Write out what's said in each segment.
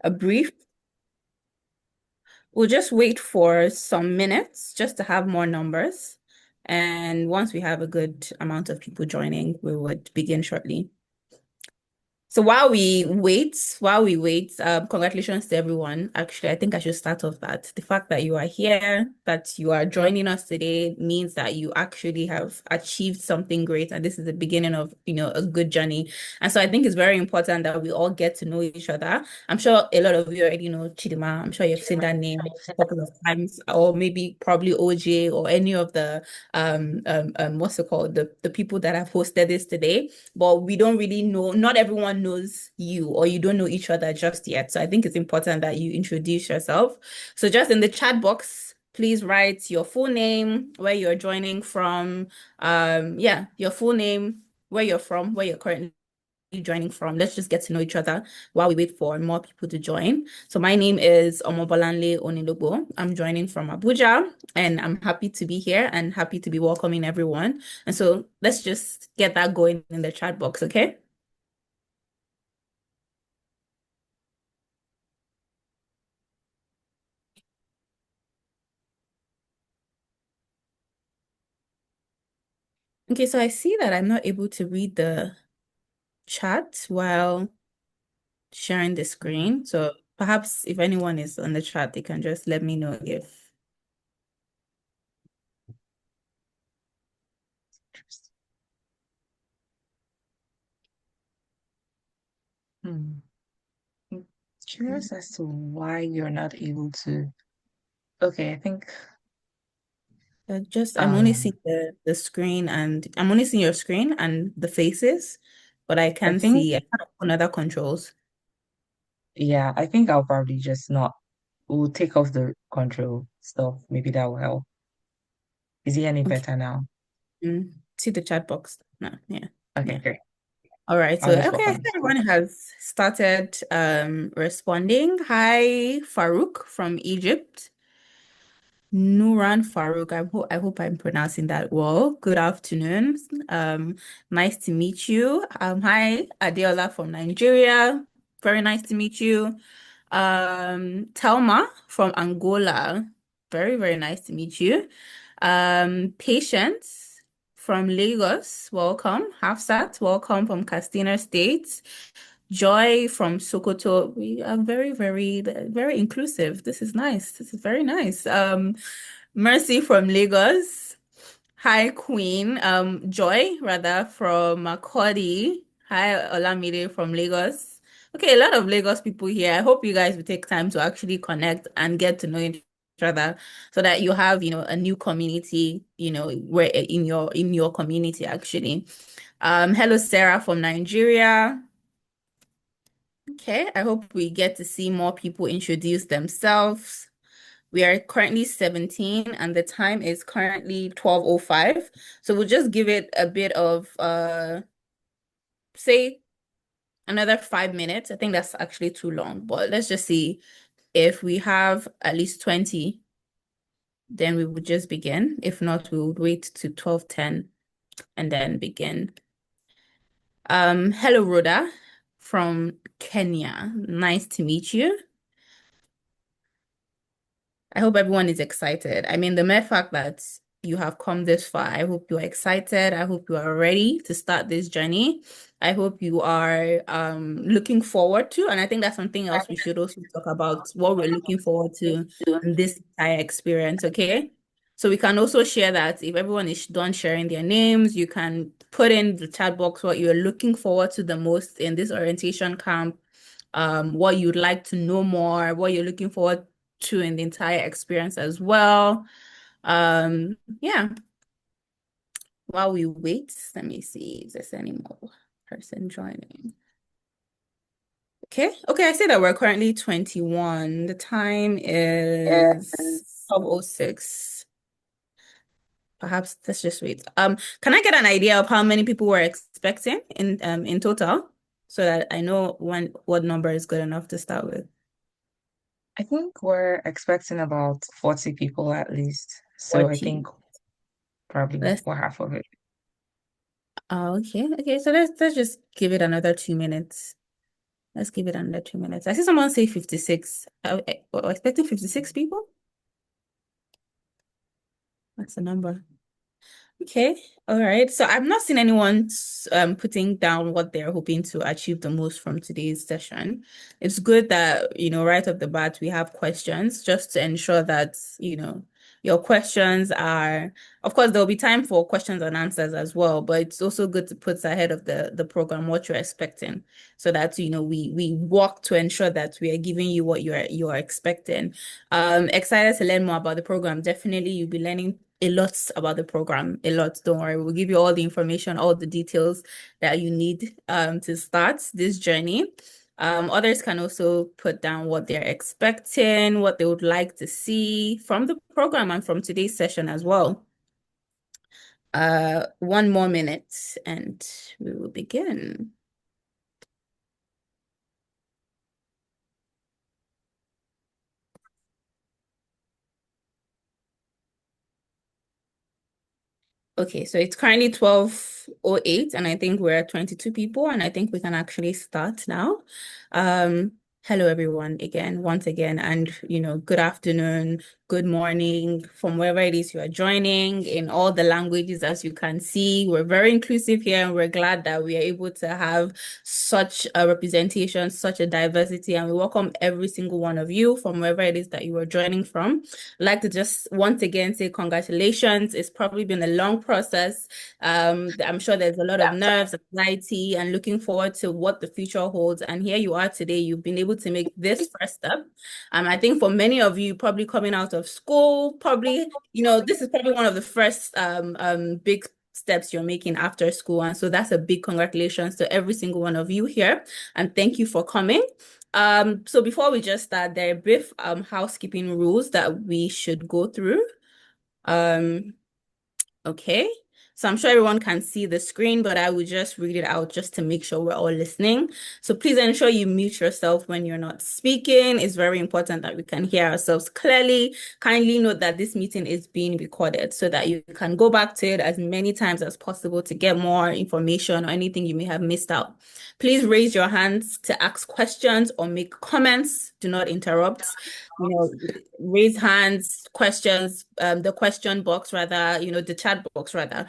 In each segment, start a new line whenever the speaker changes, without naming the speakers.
a brief. We'll just wait for some minutes just to have more numbers. And once we have a good amount of people joining, we would begin shortly. So while we wait, congratulations to everyone. Actually, I think I should start off that the fact that you are here, that you are joining us today means that you actually have achieved something great. And this is the beginning of, a good journey. And so I think it's very important that we all get to know each other. I'm sure a lot of you already know Chidima. I'm sure you've seen that name a couple of times, or maybe probably OJ or any of the what's it called? The people that have hosted this today, but we don't really know, not everyone knows you or you don't know each other just yet. So I think it's important that you introduce yourself. So just in the chat box, please write your full name, where you're joining from, yeah, your full name, where you're from, where you're currently joining from. Let's just get to know each other while we wait for more people to join. So my name is Omobolanle Onilobo. I'm joining from Abuja and I'm happy to be here and happy to be welcoming everyone. And so let's just get that going in the chat box, okay? Okay, so I see that I'm not able to read the chat while sharing the screen. So perhaps if anyone is on the chat, they can just let me know if.
Hmm. I'm curious as to why you're not able to. Okay, I think
I'm only
um
seeing the screen and I'm only seeing your screen and the faces, but
I
I can't open other controls.
I think I'll probably just not we'll take off the control stuff. Maybe that will help. Is it any
Okay.
better now?
See the chat box. No, yeah,
Okay,
yeah.
great.
All right. So
I'll just
okay,
work
I
on
think
this.
everyone has started responding. Hi, Farouk from Egypt. Nuran Farouk. I hope I'm pronouncing that well. Good afternoon. Nice to meet you. Hi, Adeola from Nigeria. Very nice to meet you. Telma from Angola. Very, very nice to meet you. Patience from Lagos. Welcome. Hafsat, welcome from Castina State. Joy from Sokoto. We are very, very, very inclusive. This is nice. This is very nice. Mercy from Lagos. Hi, Queen. Joy, rather, from Makodi. Hi, Olamide from Lagos. Okay, a lot of Lagos people here. I hope you guys will take time to actually connect and get to know each other so that you have, a new community, where in your community actually. Hello, Sarah from Nigeria. Okay, I hope we get to see more people introduce themselves. We are currently 17 and the time is currently 12:05. So we'll just give it a bit of say another 5 minutes. I think that's actually too long, but let's just see if we have at least 20, then we would just begin. If not, we would wait to 12:10 and then begin. Hello, Rhoda from Kenya. Nice to meet you. I hope everyone is excited. I mean, the mere fact that you have come this far, I hope you are excited. I hope you are ready to start this journey. I hope you are looking forward to, and I think that's something else we should also talk about what we're looking forward to in this entire experience, okay? So we can also share that if everyone is done sharing their names, you can put in the chat box what you're looking forward to the most in this orientation camp, what you'd like to know more, what you're looking forward to in the entire experience as well. Yeah, while we wait, let me see if there's any more person joining. Okay, I see that we're currently 21. The time is 12:06. Perhaps let's just wait. Can I get an idea of how many people we're expecting in total so that I know what number is good enough to start with?
I think we're expecting about 40 people at least. So I
40.
think probably
Let's
we're half of it.
okay. Okay, so let's just give it another 2 minutes. Let's give it under 2 minutes. I see someone say 56. We're expecting 56 people. That's the number. Okay, all right. So I'm not seeing anyone putting down what they're hoping to achieve the most from today's session. It's good that, right off the bat, we have questions just to ensure that, your questions are, of course, there'll be time for questions and answers as well, but it's also good to put ahead of the program what you're expecting so that, we work to ensure that we are giving you what you are expecting. Excited to learn more about the program. Definitely, you'll be learning a lot about the program, a lot. Don't worry, we'll give you all the information, all the details that you need to start this journey. Others can also put down what they're expecting, what they would like to see from the program and from today's session as well. One more minute and we will begin. Okay, so it's currently 12:08 and I think we're at 22 people and I think we can actually start now. Um, Hello everyone again, once again, and good afternoon, good morning from wherever it is you are joining in all the languages as you can see. We're very inclusive here and we're glad that we are able to have such a representation, such a diversity, and we welcome every single one of you from wherever it is that you are joining from. I'd like to just once again say congratulations. It's probably been a long process. I'm sure there's a lot of nerves, anxiety, and looking forward to what the future holds. And here you are today. You've been able to make this first step. I think for many of you, probably coming out of school, probably, this is probably one of the first big steps you're making after school. And so that's a big congratulations to every single one of you here. And thank you for coming. So before we just start, there are brief housekeeping rules that we should go through. Um, Okay. So I'm sure everyone can see the screen, but I will just read it out just to make sure we're all listening. So please ensure you mute yourself when you're not speaking. It's very important that we can hear ourselves clearly. Kindly note that this meeting is being recorded so that you can go back to it as many times as possible to get more information or anything you may have missed out. Please raise your hands to ask questions or make comments. Do not interrupt. Raise hands, questions, the question box rather, the chat box rather.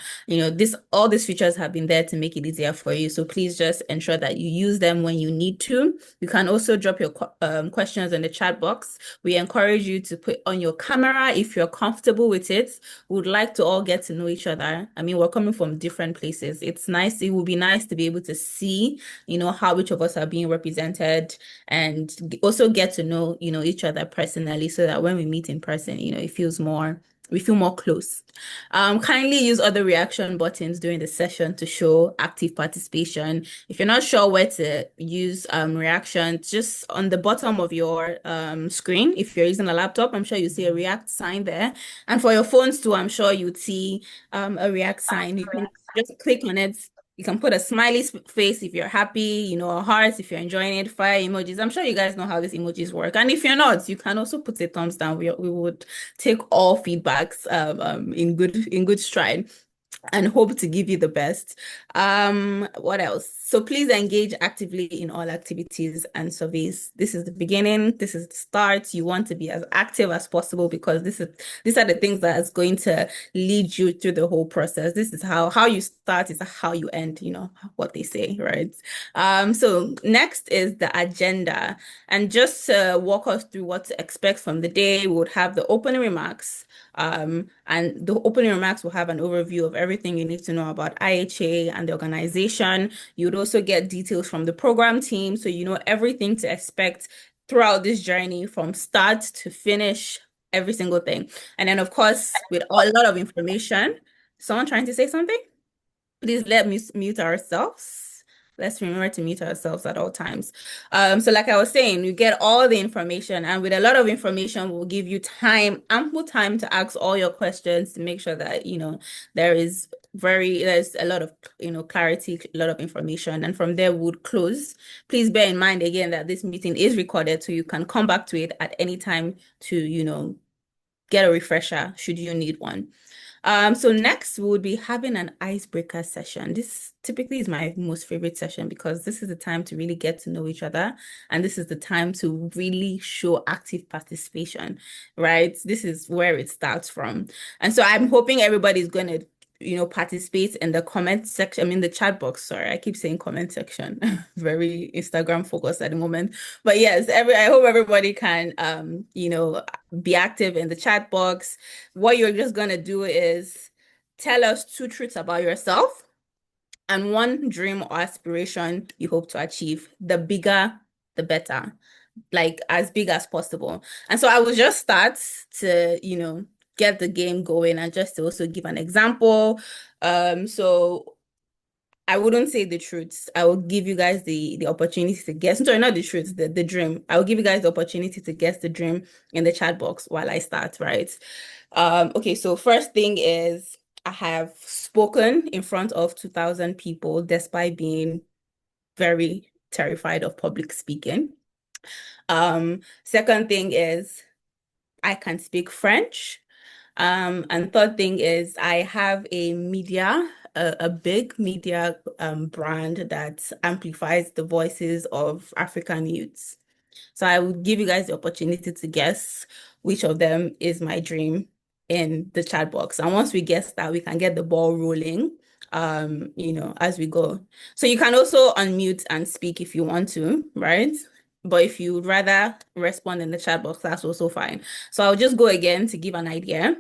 All these features have been there to make it easier for you. So please just ensure that you use them when you need to. You can also drop your questions in the chat box. We encourage you to put on your camera if you're comfortable with it. We would like to all get to know each other. I mean, we're coming from different places. It's nice. It would be nice to be able to see, how each of us are being represented and also get to know, each other personally so that when we meet in person, we feel more close. Kindly use other reaction buttons during the session to show active participation. If you're not sure where to use reaction, just on the bottom of your screen, if you're using a laptop, I'm sure you see a react sign there. And for your phones too, I'm sure you'd see a react sign. You can just click on it. You can put a smiley face if you're happy, a heart if you're enjoying it, fire emojis. I'm sure you guys know how these emojis work. And if you're not, you can also put a thumbs down. We would take all feedbacks in good stride and hope to give you the best. What else? So please engage actively in all activities and surveys. This is the beginning. This is the start. You want to be as active as possible because these are the things that is going to lead you through the whole process. This is how you start is how you end, what they say, right? So next is the agenda. And just to walk us through what to expect from the day, we would have the opening remarks. And the opening remarks will have an overview of everything you need to know about IHA and the organization. You would also get details from the program team, so you know everything to expect throughout this journey from start to finish, every single thing. And then, of course, with a lot of information. Someone trying to say something? Please let me mute ourselves. Let's remember to mute ourselves at all times. So like I was saying, you get all the information, and with a lot of information, we'll give you ample time to ask all your questions to make sure that, there's a lot of, clarity, a lot of information, and from there we would close. Please bear in mind again that this meeting is recorded, so you can come back to it at any time to, get a refresher should you need one. So next we would be having an icebreaker session. This typically is my most favorite session because this is the time to really get to know each other, and this is the time to really show active participation, right? This is where it starts from. And so I'm hoping everybody's going to, participate in the comment section. I mean, the chat box. Sorry, I keep saying comment section. Very Instagram focused at the moment. But yes, I hope everybody can, be active in the chat box. What you're just gonna do is tell us two truths about yourself and one dream or aspiration you hope to achieve. The bigger, the better, like as big as possible. And so I will just start to, get the game going and just to also give an example. So I wouldn't say the truth. I will give you guys the opportunity to guess. Sorry, not the truth, the dream. I will give you guys the opportunity to guess the dream in the chat box while I start, right? Okay, so first thing is I have spoken in front of 2,000 people despite being very terrified of public speaking. Second thing is I can speak French. And third thing is I have a big media brand that amplifies the voices of African youths. So I would give you guys the opportunity to guess which of them is my dream in the chat box. And once we guess that, we can get the ball rolling, as we go. So you can also unmute and speak if you want to, right? But if you'd rather respond in the chat box, that's also fine. So I'll just go again to give an idea.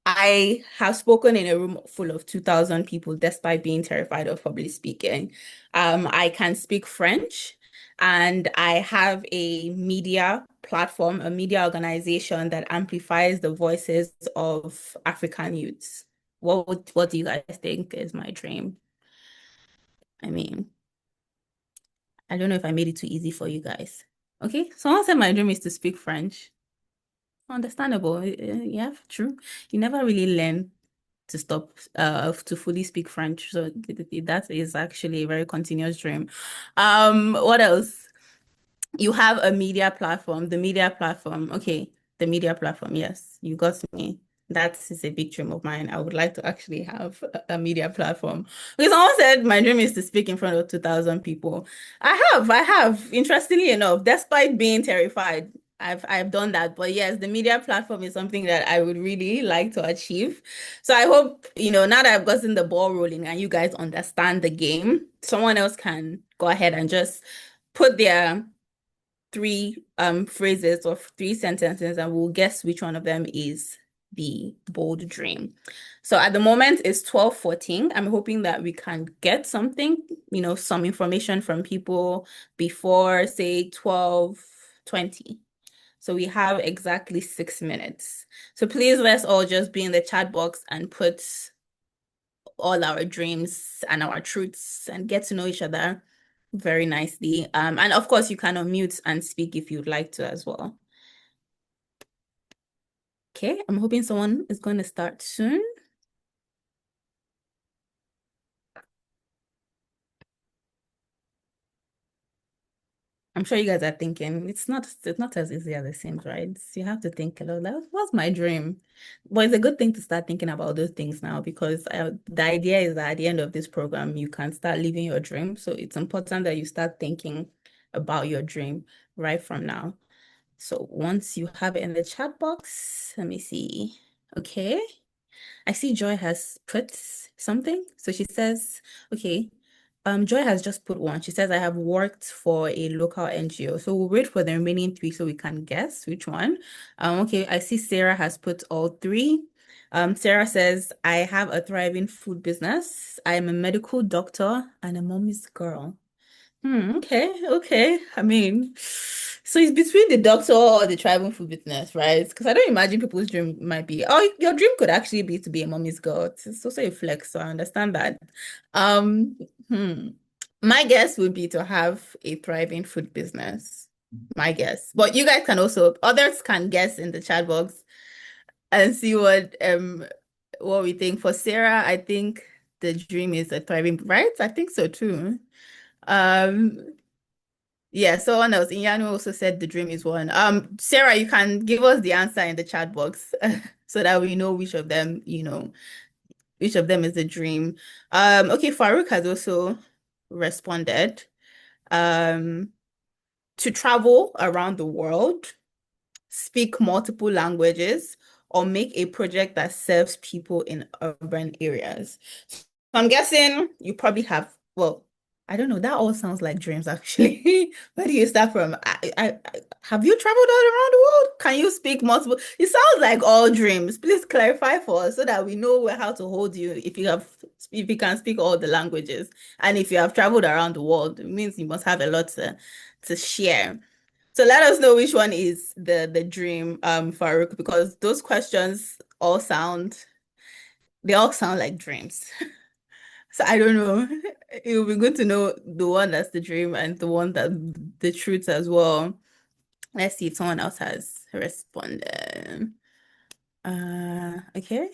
I have spoken in a room full of 2,000 people despite being terrified of public speaking. I can speak French, and I have a media platform, a media organization that amplifies the voices of African youths. What do you guys think is my dream? I mean, I don't know if I made it too easy for you guys. Okay, someone said my dream is to speak French. Understandable. Yeah, true. You never really learn to stop to fully speak French. So that is actually a very continuous dream. What else? You have a media platform, the media platform. Okay, the media platform. Yes, you got me. That is a big dream of mine. I would like to actually have a media platform. Because someone said my dream is to speak in front of 2,000 people. I have. Interestingly enough, despite being terrified, I've done that. But yes, the media platform is something that I would really like to achieve. So I hope, now that I've gotten the ball rolling and you guys understand the game, someone else can go ahead and just put their three phrases or three sentences and we'll guess which one of them is the bold dream. So at the moment it's 12:14. I'm hoping that we can get something, some information from people before say 12:20. So we have exactly 6 minutes. So please let's all just be in the chat box and put all our dreams and our truths and get to know each other very nicely. And of course, you can unmute and speak if you'd like to as well. Okay, I'm hoping someone is going to start soon. I'm sure you guys are thinking it's not as easy as it seems, right? You have to think a lot. Like, what's my dream? But it's a good thing to start thinking about those things now because the idea is that at the end of this program, you can start living your dream. So it's important that you start thinking about your dream right from now. So once you have it in the chat box, let me see. Okay. I see Joy has put something. So she says, okay, Joy has just put one. She says, I have worked for a local NGO. So we'll wait for the remaining three so we can guess which one. Okay, I see Sarah has put all three. Sarah says, I have a thriving food business. I am a medical doctor and a mommy's girl. Okay, okay. I mean, so it's between the doctor or the tribal food business, right? Because I don't imagine people's dream might be, oh, your dream could actually be to be a mommy's girl. It's also a flex, so I understand that. Um, hmm. My guess would be to have a thriving food business. My guess. But you guys can also, others can guess in the chat box and see what we think. For Sarah, I think the dream is a thriving, right? I think so too. Um, Yeah, someone else. Inyanu also said the dream is one. Sarah, you can give us the answer in the chat box so that we know which of them, which of them is the dream. Okay, Farouk has also responded. Um, to travel around the world, speak multiple languages, or make a project that serves people in urban areas. So I'm guessing you probably have, well, I don't know, that all sounds like dreams actually. Where do you start from? Have you traveled all around the world? Can you speak multiple? It sounds like all dreams. Please clarify for us so that we know how to hold you if you can speak all the languages. And if you have traveled around the world, it means you must have a lot to share. So let us know which one is the dream, Farouk, because those questions they all sound like dreams. So I don't know. It would be good to know the one that's the dream and the one that the truth as well. Let's see if someone else has responded. Okay.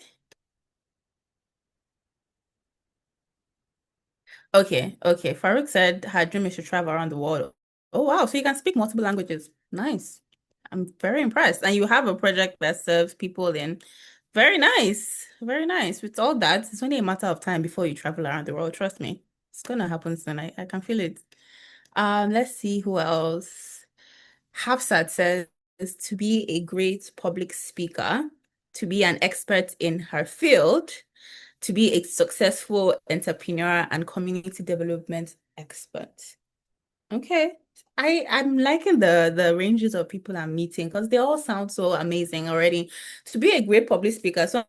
Okay. Farouk said her dream is to travel around the world. Oh wow, so you can speak multiple languages. Nice. I'm very impressed. And you have a project that serves people in very nice. Very nice. With all that, it's only a matter of time before you travel around the world. Trust me. It's gonna happen soon. I can feel it. Let's see who else. Hafsat says to be a great public speaker, to be an expert in her field, to be a successful entrepreneur and community development expert. Okay. I'm liking the ranges of people I'm meeting because they all sound so amazing already. To be a great public speaker, so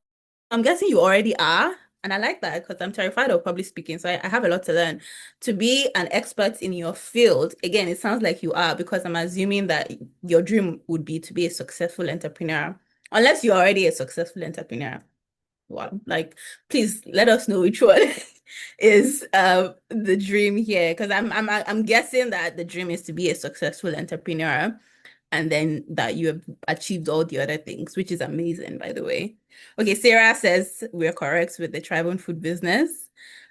I'm guessing you already are, and I like that because I'm terrified of public speaking, so I have a lot to learn. To be an expert in your field, again, it sounds like you are because I'm assuming that your dream would be to be a successful entrepreneur, unless you're already a successful entrepreneur. Wow. Like, please let us know which one is the dream here. Because I'm guessing that the dream is to be a successful entrepreneur and then that you have achieved all the other things, which is amazing, by the way. Okay, Sarah says we're correct with the tribal food business.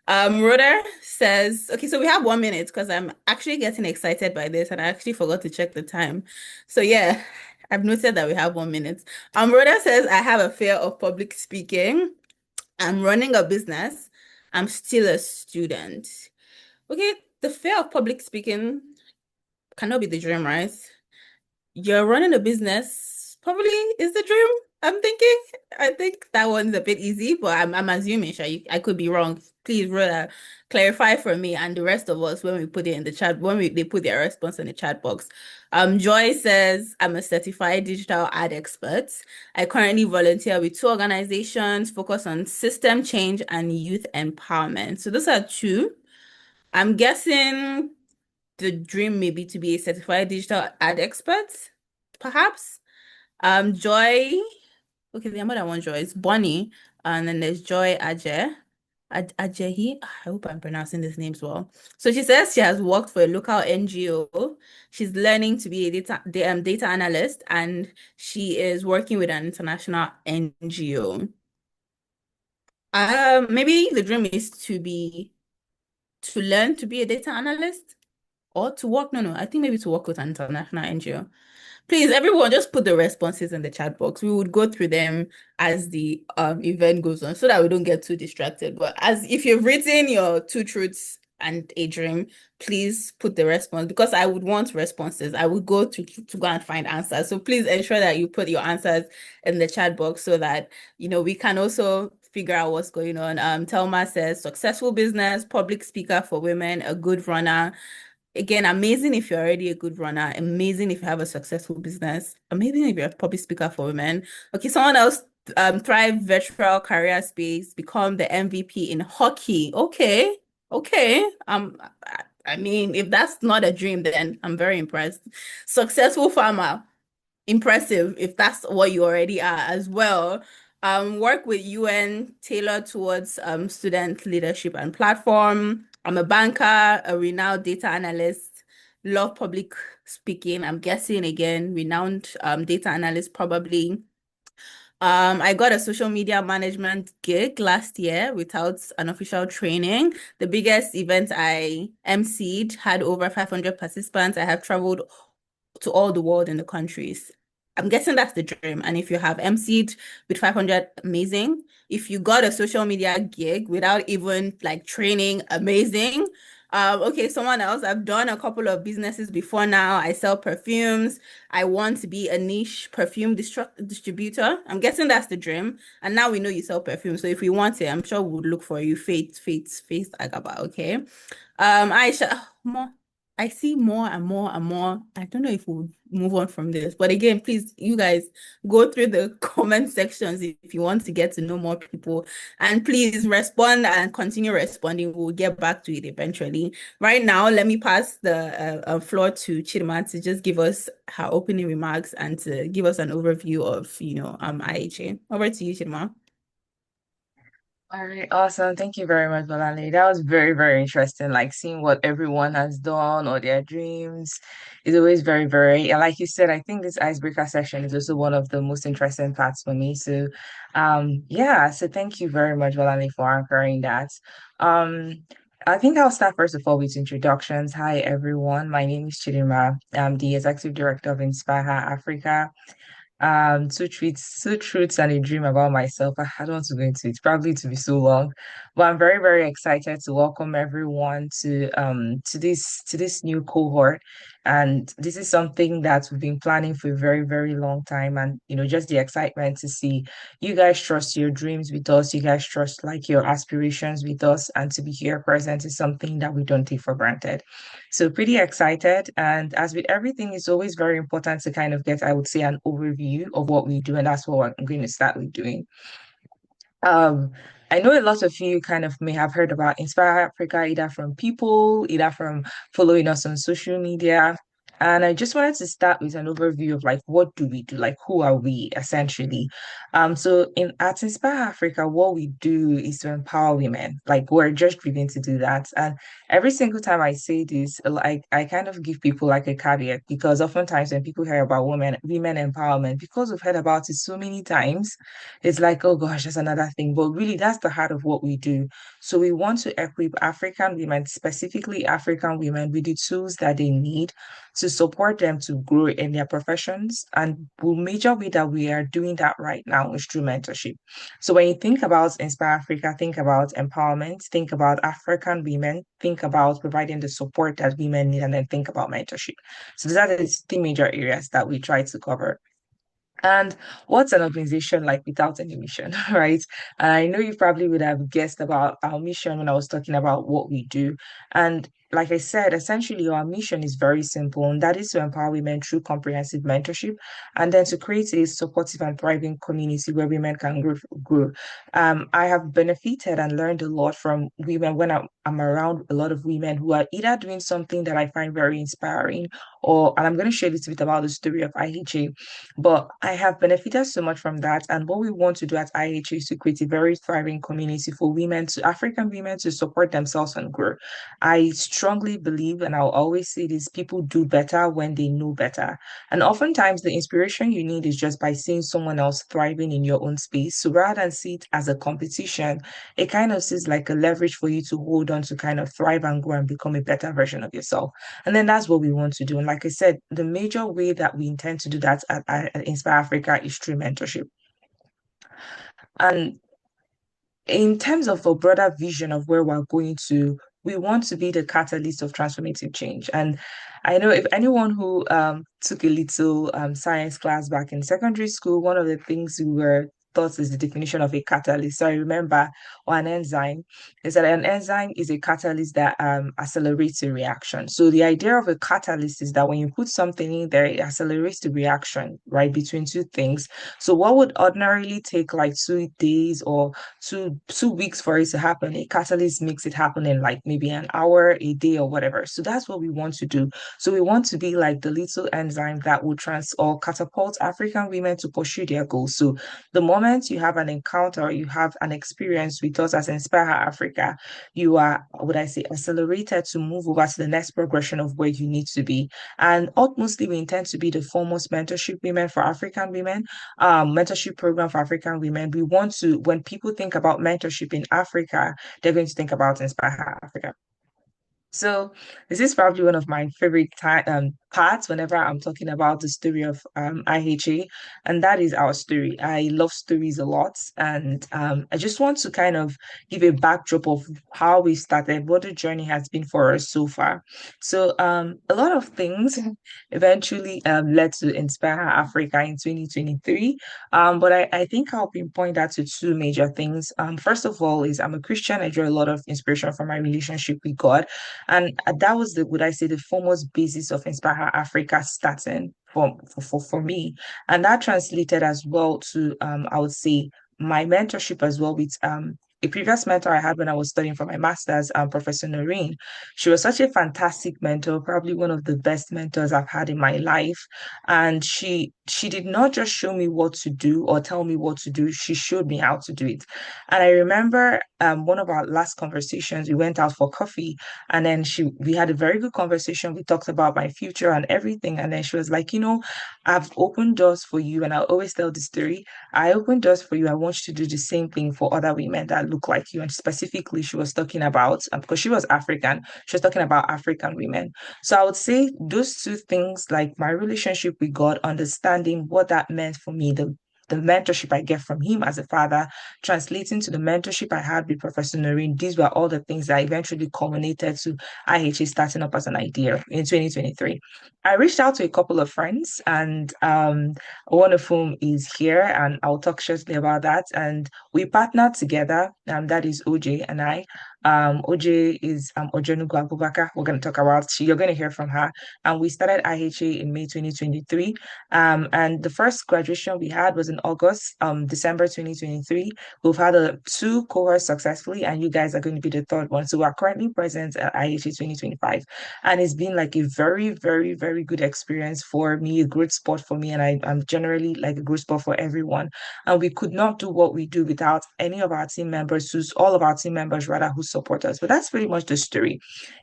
Rhoda says, okay, so we have 1 minute because I'm actually getting excited by this and I actually forgot to check the time. So yeah, I've noted that we have 1 minute. Rhoda says, I have a fear of public speaking. I'm running a business. I'm still a student. Okay, the fear of public speaking cannot be the dream, right? You're running a business, probably is the dream. I'm thinking. I think that one's a bit easy, but I'm assuming, sure, I could be wrong. Please, Rhoda, clarify for me and the rest of us when we put it in the chat, they put their response in the chat box. Joy says, I'm a certified digital ad expert. I currently volunteer with two organizations focused on system change and youth empowerment. So those are two. I'm guessing the dream may be to be a certified digital ad expert, perhaps. Joy, okay, there are more than one Joy. It's Bonnie, and then there's Joy Ajay. Ajehi, I hope I'm pronouncing these names well. So she says she has worked for a local NGO. She's learning to be a data analyst, and she is working with an international NGO. Maybe the dream is to learn to be a data analyst. Or to work, no, I think maybe to work with an international NGO. Please, everyone, just put the responses in the chat box. We would go through them as the event goes on so that we don't get too distracted. But as if you've written your two truths and a dream, please put the response because I would want responses. I would go to go and find answers. So please ensure that you put your answers in the chat box so that we can also figure out what's going on. Telma says successful business, public speaker for women, a good runner. Again, amazing if you're already a good runner. Amazing if you have a successful business. Amazing if you're a public speaker for women. Okay, someone else, thrive virtual career space, become the MVP in hockey. Okay. I mean, if that's not a dream, then I'm very impressed. Successful farmer impressive if that's what you already are as well. Work with UN tailored towards student leadership and platform. I'm a banker, a renowned data analyst, love public speaking. I'm guessing again, renowned data analyst probably. I got a social media management gig last year without an official training. The biggest event I emceed had over 500 participants. I have traveled to all the world in the countries. I'm guessing that's the dream. And if you have emceed with 500, amazing. If you got a social media gig without even like training, amazing. Okay, someone else. I've done a couple of businesses before now. I sell perfumes. I want to be a niche perfume distributor. I'm guessing that's the dream. And now we know you sell perfume. So if we want it, I'm sure we would look for you. Faith Agaba, okay? Aisha, more. I see more and more and more. I don't know if we'll move on from this, but again, please, you guys go through the comment sections if you want to get to know more people, and please respond and continue responding. We'll get back to it eventually. Right now, let me pass the floor to Chidima to just give us her opening remarks and to give us an overview of, IHA. Over to you, Chidima.
All right, awesome. Thank you very much, Balani. That was very, very interesting. Like seeing what everyone has done or their dreams is always very, very, and like you said, I think this icebreaker session is also one of the most interesting parts for me. So, yeah, so thank you very much, Balani, for anchoring that. Um, I think I'll start first of all with introductions. Hi, everyone. My name is Chidima. I'm the Executive Director of Inspire Her Afrika. Two truths and a dream about myself. I don't want to go into it, probably to be so long, but I'm very, very excited to welcome everyone to this new cohort. And this is something that we've been planning for a very, very long time. And just the excitement to see you guys trust your dreams with us, you guys trust like your aspirations with us, and to be here present is something that we don't take for granted. So pretty excited. And as with everything, it's always very important to kind of get, I would say, an overview of what we do. And that's what I'm going to start with doing. Um, I know a lot of you kind of may have heard about Inspire Africa, either from people, either from following us on social media. And I just wanted to start with an overview of like what do we do? Like who are we essentially? So in at Inspire Africa, what we do is to empower women. Like we're just driven to do that. And every single time I say this, like I kind of give people like a caveat because oftentimes when people hear about women empowerment, because we've heard about it so many times it's like, oh gosh, that's another thing. But really, that's the heart of what we do. So we want to equip African women, specifically African women, with the tools that they need to support them to grow in their professions. And the major way that we are doing that right now is through mentorship. So when you think about Inspire Africa, think about empowerment, think about African women, think about providing the support that women need, and then think about mentorship. So those are the three major areas that we try to cover. And what's an organization like without any mission, right? And I know you probably would have guessed about our mission when I was talking about what we do. And like I said, essentially our mission is very simple, and that is to empower women through comprehensive mentorship and then to create a supportive and thriving community where women can grow. I have benefited and learned a lot from women when I'm around a lot of women who are either doing something that I find very inspiring, and I'm going to share a little bit about the story of IHA, but I have benefited so much from that. And what we want to do at IHA is to create a very thriving community for African women to support themselves and grow. I strongly believe, and I'll always say this, people do better when they know better. And oftentimes the inspiration you need is just by seeing someone else thriving in your own space. So rather than see it as a competition, it kind of seems like a leverage for you to hold on to kind of thrive and grow and become a better version of yourself. And then that's what we want to do. And like I said, the major way that we intend to do that at Inspire Africa is through mentorship. And in terms of a broader vision of where we're going to, we want to be the catalyst of transformative change. And I know if anyone who took a little science class back in secondary school, one of the things we were taught is the definition of a catalyst. So I remember, or an enzyme, is that an enzyme is a catalyst that accelerates a reaction. So the idea of a catalyst is that when you put something in there, it accelerates the reaction, right, between two things. So what would ordinarily take like 2 days or 2 weeks for it to happen, a catalyst makes it happen in like maybe an hour, a day, or whatever. So that's what we want to do. So we want to be like the little enzyme that will trans or catapult African women to pursue their goals. So the moment moment you have an encounter, you have an experience with us as Inspire Her Africa, you are, would I say, accelerated to move over to the next progression of where you need to be. And ultimately, we intend to be the foremost mentorship women for African women, mentorship program for African women. We want to, when people think about mentorship in Africa, they're going to think about Inspire Her Africa. So this is probably one of my favorite parts whenever I'm talking about the story of IHA, and that is our story. I love stories a lot, and I just want to kind of give a backdrop of how we started, what the journey has been for us so far. So a lot of things eventually led to Inspire Africa in 2023, but I think I'll pinpoint that to two major things. First of all, is I'm a Christian. I draw a lot of inspiration from my relationship with God. And that was the, would I say, the foremost basis of Inspire Her Africa starting for me. And that translated as well to, I would say, my mentorship as well with a previous mentor I had when I was studying for my master's, Professor Noreen. She was such a fantastic mentor, probably one of the best mentors I've had in my life. And she did not just show me what to do or tell me what to do, she showed me how to do it. And I remember one of our last conversations, we went out for coffee and then we had a very good conversation. We talked about my future and everything. And then she was like, I've opened doors for you. And I always tell the story. I opened doors for you. I want you to do the same thing for other women that look like you. And specifically, she was talking about, because she was African, she was talking about African women. So I would say those two things, like my relationship with God, understanding what that meant for me, the mentorship I get from him as a father, translating to the mentorship I had with Professor Noreen, these were all the things that eventually culminated to IHA starting up as an idea in 2023. I reached out to a couple of friends, and one of whom is here, and I'll talk shortly about that. And we partnered together, and that is OJ and I. OJ is Ojonugu Abubakar. We're going to talk about, you're going to hear from her. And we started IHA in May 2023. And the first graduation we had was in August, December 2023. We've had two cohorts successfully, and you guys are going to be the third one. So we're currently present at IHA 2025. And it's been like a very, very, very good experience for me, a great spot for me. And I'm generally like a good spot for everyone. And we could not do what we do without any of our team members, all of our team members rather, who support us. But that's pretty much the story.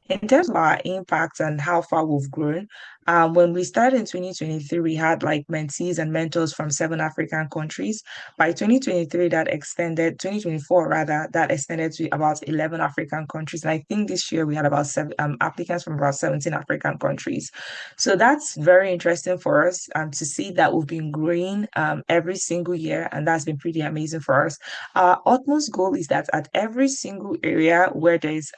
In terms of our impact and how far we've grown, when we started in 2023, we had like mentees and mentors from 7 African countries. By 2023, 2024 rather, that extended to about 11 African countries. And I think this year we had about seven applicants from about 17 African countries. So that's very interesting for us to see that we've been growing every single year, and that's been pretty amazing for us. Our utmost goal is that at every single area where there's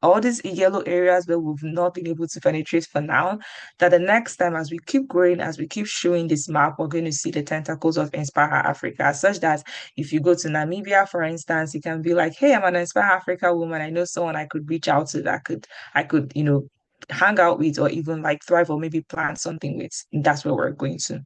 all these yellow areas where we've not been able to penetrate for now, that the next time as we keep growing, as we keep showing this map, we're going to see the tentacles of Inspire Africa, such that if you go to Namibia, for instance, you can be like, hey, I'm an Inspire Africa woman. I know someone I could reach out to that I could, hang out with or even like thrive or maybe plan something with. And that's where we're going to.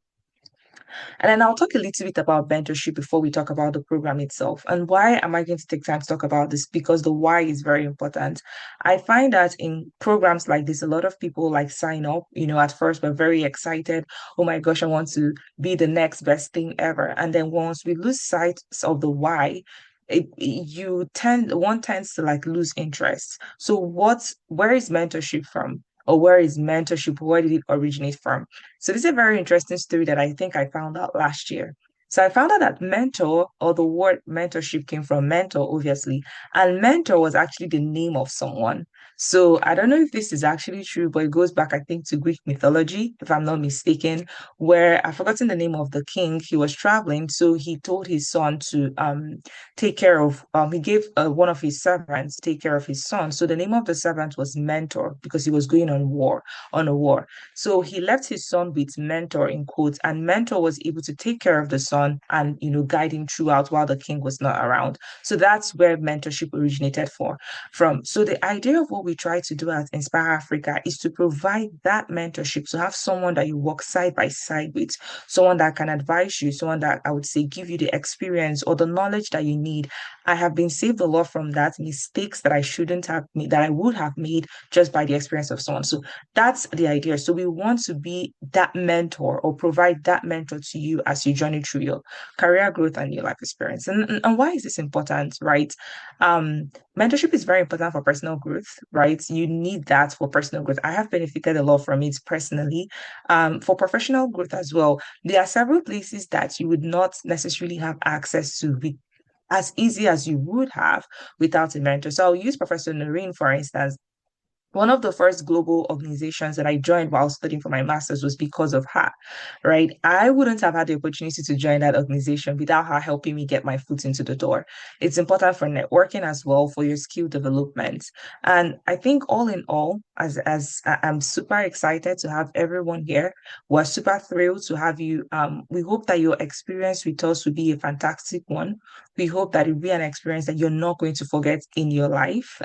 And then I'll talk a little bit about mentorship before we talk about the program itself. And why am I going to take time to talk about this? Because the why is very important. I find that in programs like this, a lot of people like sign up, at first we're very excited. Oh my gosh, I want to be the next best thing ever. And then once we lose sight of the why, one tends to like lose interest. So where is mentorship from? Or where is mentorship? Where did it originate from? So this is a very interesting story that I think I found out last year. So I found out that mentor, or the word mentorship, came from mentor, obviously, and mentor was actually the name of someone. So I don't know if this is actually true, but it goes back, I think, to Greek mythology, if I'm not mistaken, where I've forgotten the name of the king. He was traveling, so he told his son to take care of. He gave one of his servants to take care of his son. So the name of the servant was Mentor because he was going on a war. So he left his son with mentor in quotes, and mentor was able to take care of the son and guide him throughout while the king was not around. So that's where mentorship originated from. So the idea of what we try to do at Inspire Africa is to provide that mentorship, to have someone that you work side by side with, someone that can advise you, someone that I would say give you the experience or the knowledge that you need. I have been saved a lot from that mistakes that I shouldn't have made, that I would have made just by the experience of someone. So that's the idea. So we want to be that mentor or provide that mentor to you as you journey through your career growth and your life experience. And why is this important, right? Mentorship is very important for personal growth, right? You need that for personal growth. I have benefited a lot from it personally. For professional growth as well, there are several places that you would not necessarily have access to as easy as you would have without a mentor. So I'll use Professor Noreen, for instance. One of the first global organizations that I joined while studying for my master's was because of her, right? I wouldn't have had the opportunity to join that organization without her helping me get my foot into the door. It's important for networking as well, for your skill development. And I think all in all, I'm super excited to have everyone here. We're super thrilled to have you. We hope that your experience with us will be a fantastic one. We hope that it will be an experience that you're not going to forget in your life.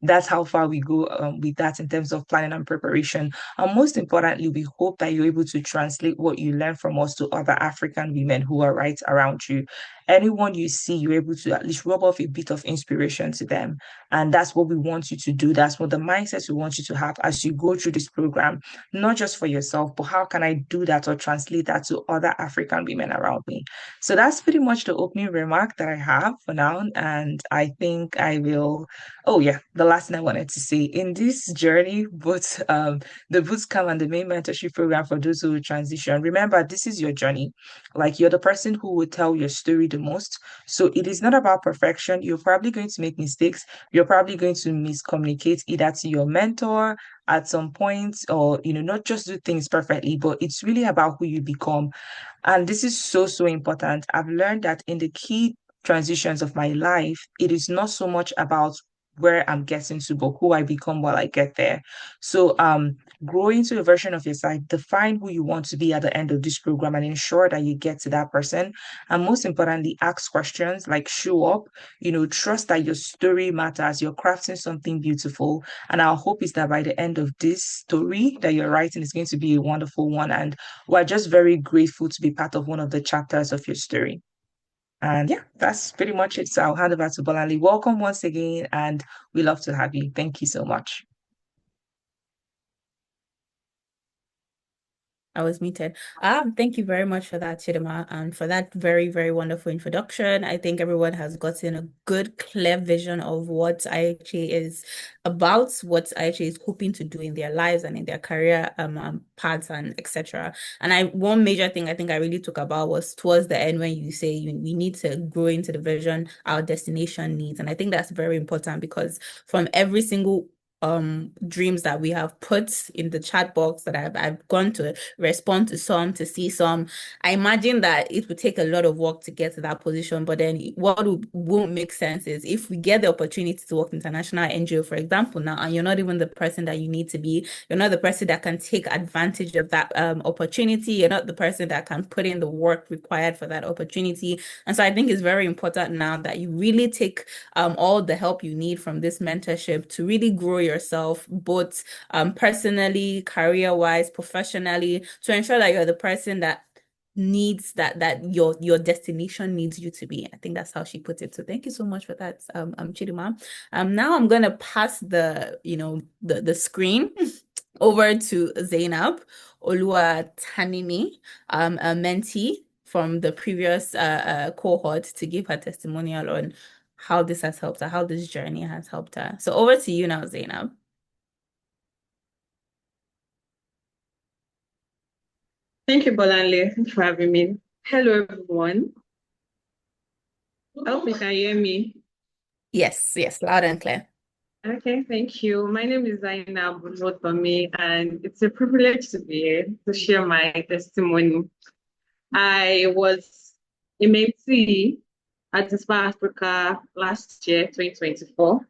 That's how far we go with that in terms of planning and preparation. And most importantly, we hope that you're able to translate what you learn from us to other African women who are right around you. Anyone you see, you're able to at least rub off a bit of inspiration to them. And that's what we want you to do. That's what the mindset we want you to have as you go through this program, not just for yourself, but how can I do that or translate that to other African women around me? So that's pretty much the opening remark that I have for now. And I think I will. Oh, yeah. The last thing I wanted to say in this journey, both the bootcamp and the main mentorship program for those who will transition, remember, this is your journey. Like you're the person who will tell your story the most. So it is not about perfection. You're probably going to make mistakes. You're probably going to miscommunicate either to your mentor at some point, or, not just do things perfectly, but it's really about who you become. And this is so, so important. I've learned that in the key transitions of my life, it is not so much about where I'm getting to, but who I become while I get there. So grow into a version of yourself, define who you want to be at the end of this program and ensure that you get to that person. And most importantly, ask questions, like show up, trust that your story matters, you're crafting something beautiful. And our hope is that by the end of this story that you're writing is going to be a wonderful one. And we're just very grateful to be part of one of the chapters of your story. And yeah, that's pretty much it. So I'll hand over to Bolali. Welcome once again, and we love to have you. Thank you so much.
I was muted. Thank you very much for that, Chidima, and for that very, very wonderful introduction. I think everyone has gotten a good, clear vision of what IHA is about, what IHA is hoping to do in their lives and in their career paths and etc. And one major thing I think I really took about was towards the end when you say we need to grow into the vision our destination needs. And I think that's very important because from every single dreams that we have put in the chat box that I've gone to respond to some, to see some. I imagine that it would take a lot of work to get to that position, but then won't make sense is if we get the opportunity to work international NGO, for example, now, and you're not even the person that you need to be, you're not the person that can take advantage of that opportunity, you're not the person that can put in the work required for that opportunity. And so I think it's very important now that you really take all the help you need from this mentorship to really grow yourself, both personally, career-wise, professionally, to ensure that you're the person that needs that your destination needs you to be. I think that's how she put it. So thank you so much for that, Chidima. Now I'm gonna pass the screen over to Zainab Olua Tanimi, a mentee from the previous cohort, to give her testimonial on how this has helped her, how this journey has helped her. So over to you now, Zainab.
Thank you, Bolanle. Thank you for having me. Hello, everyone. I hope you can hear me.
Yes, yes, loud and clear.
Okay, thank you. My name is Zainab Olotome, and it's a privilege to be here to share my testimony. I was a mentee at Inspire Africa last year, 2024.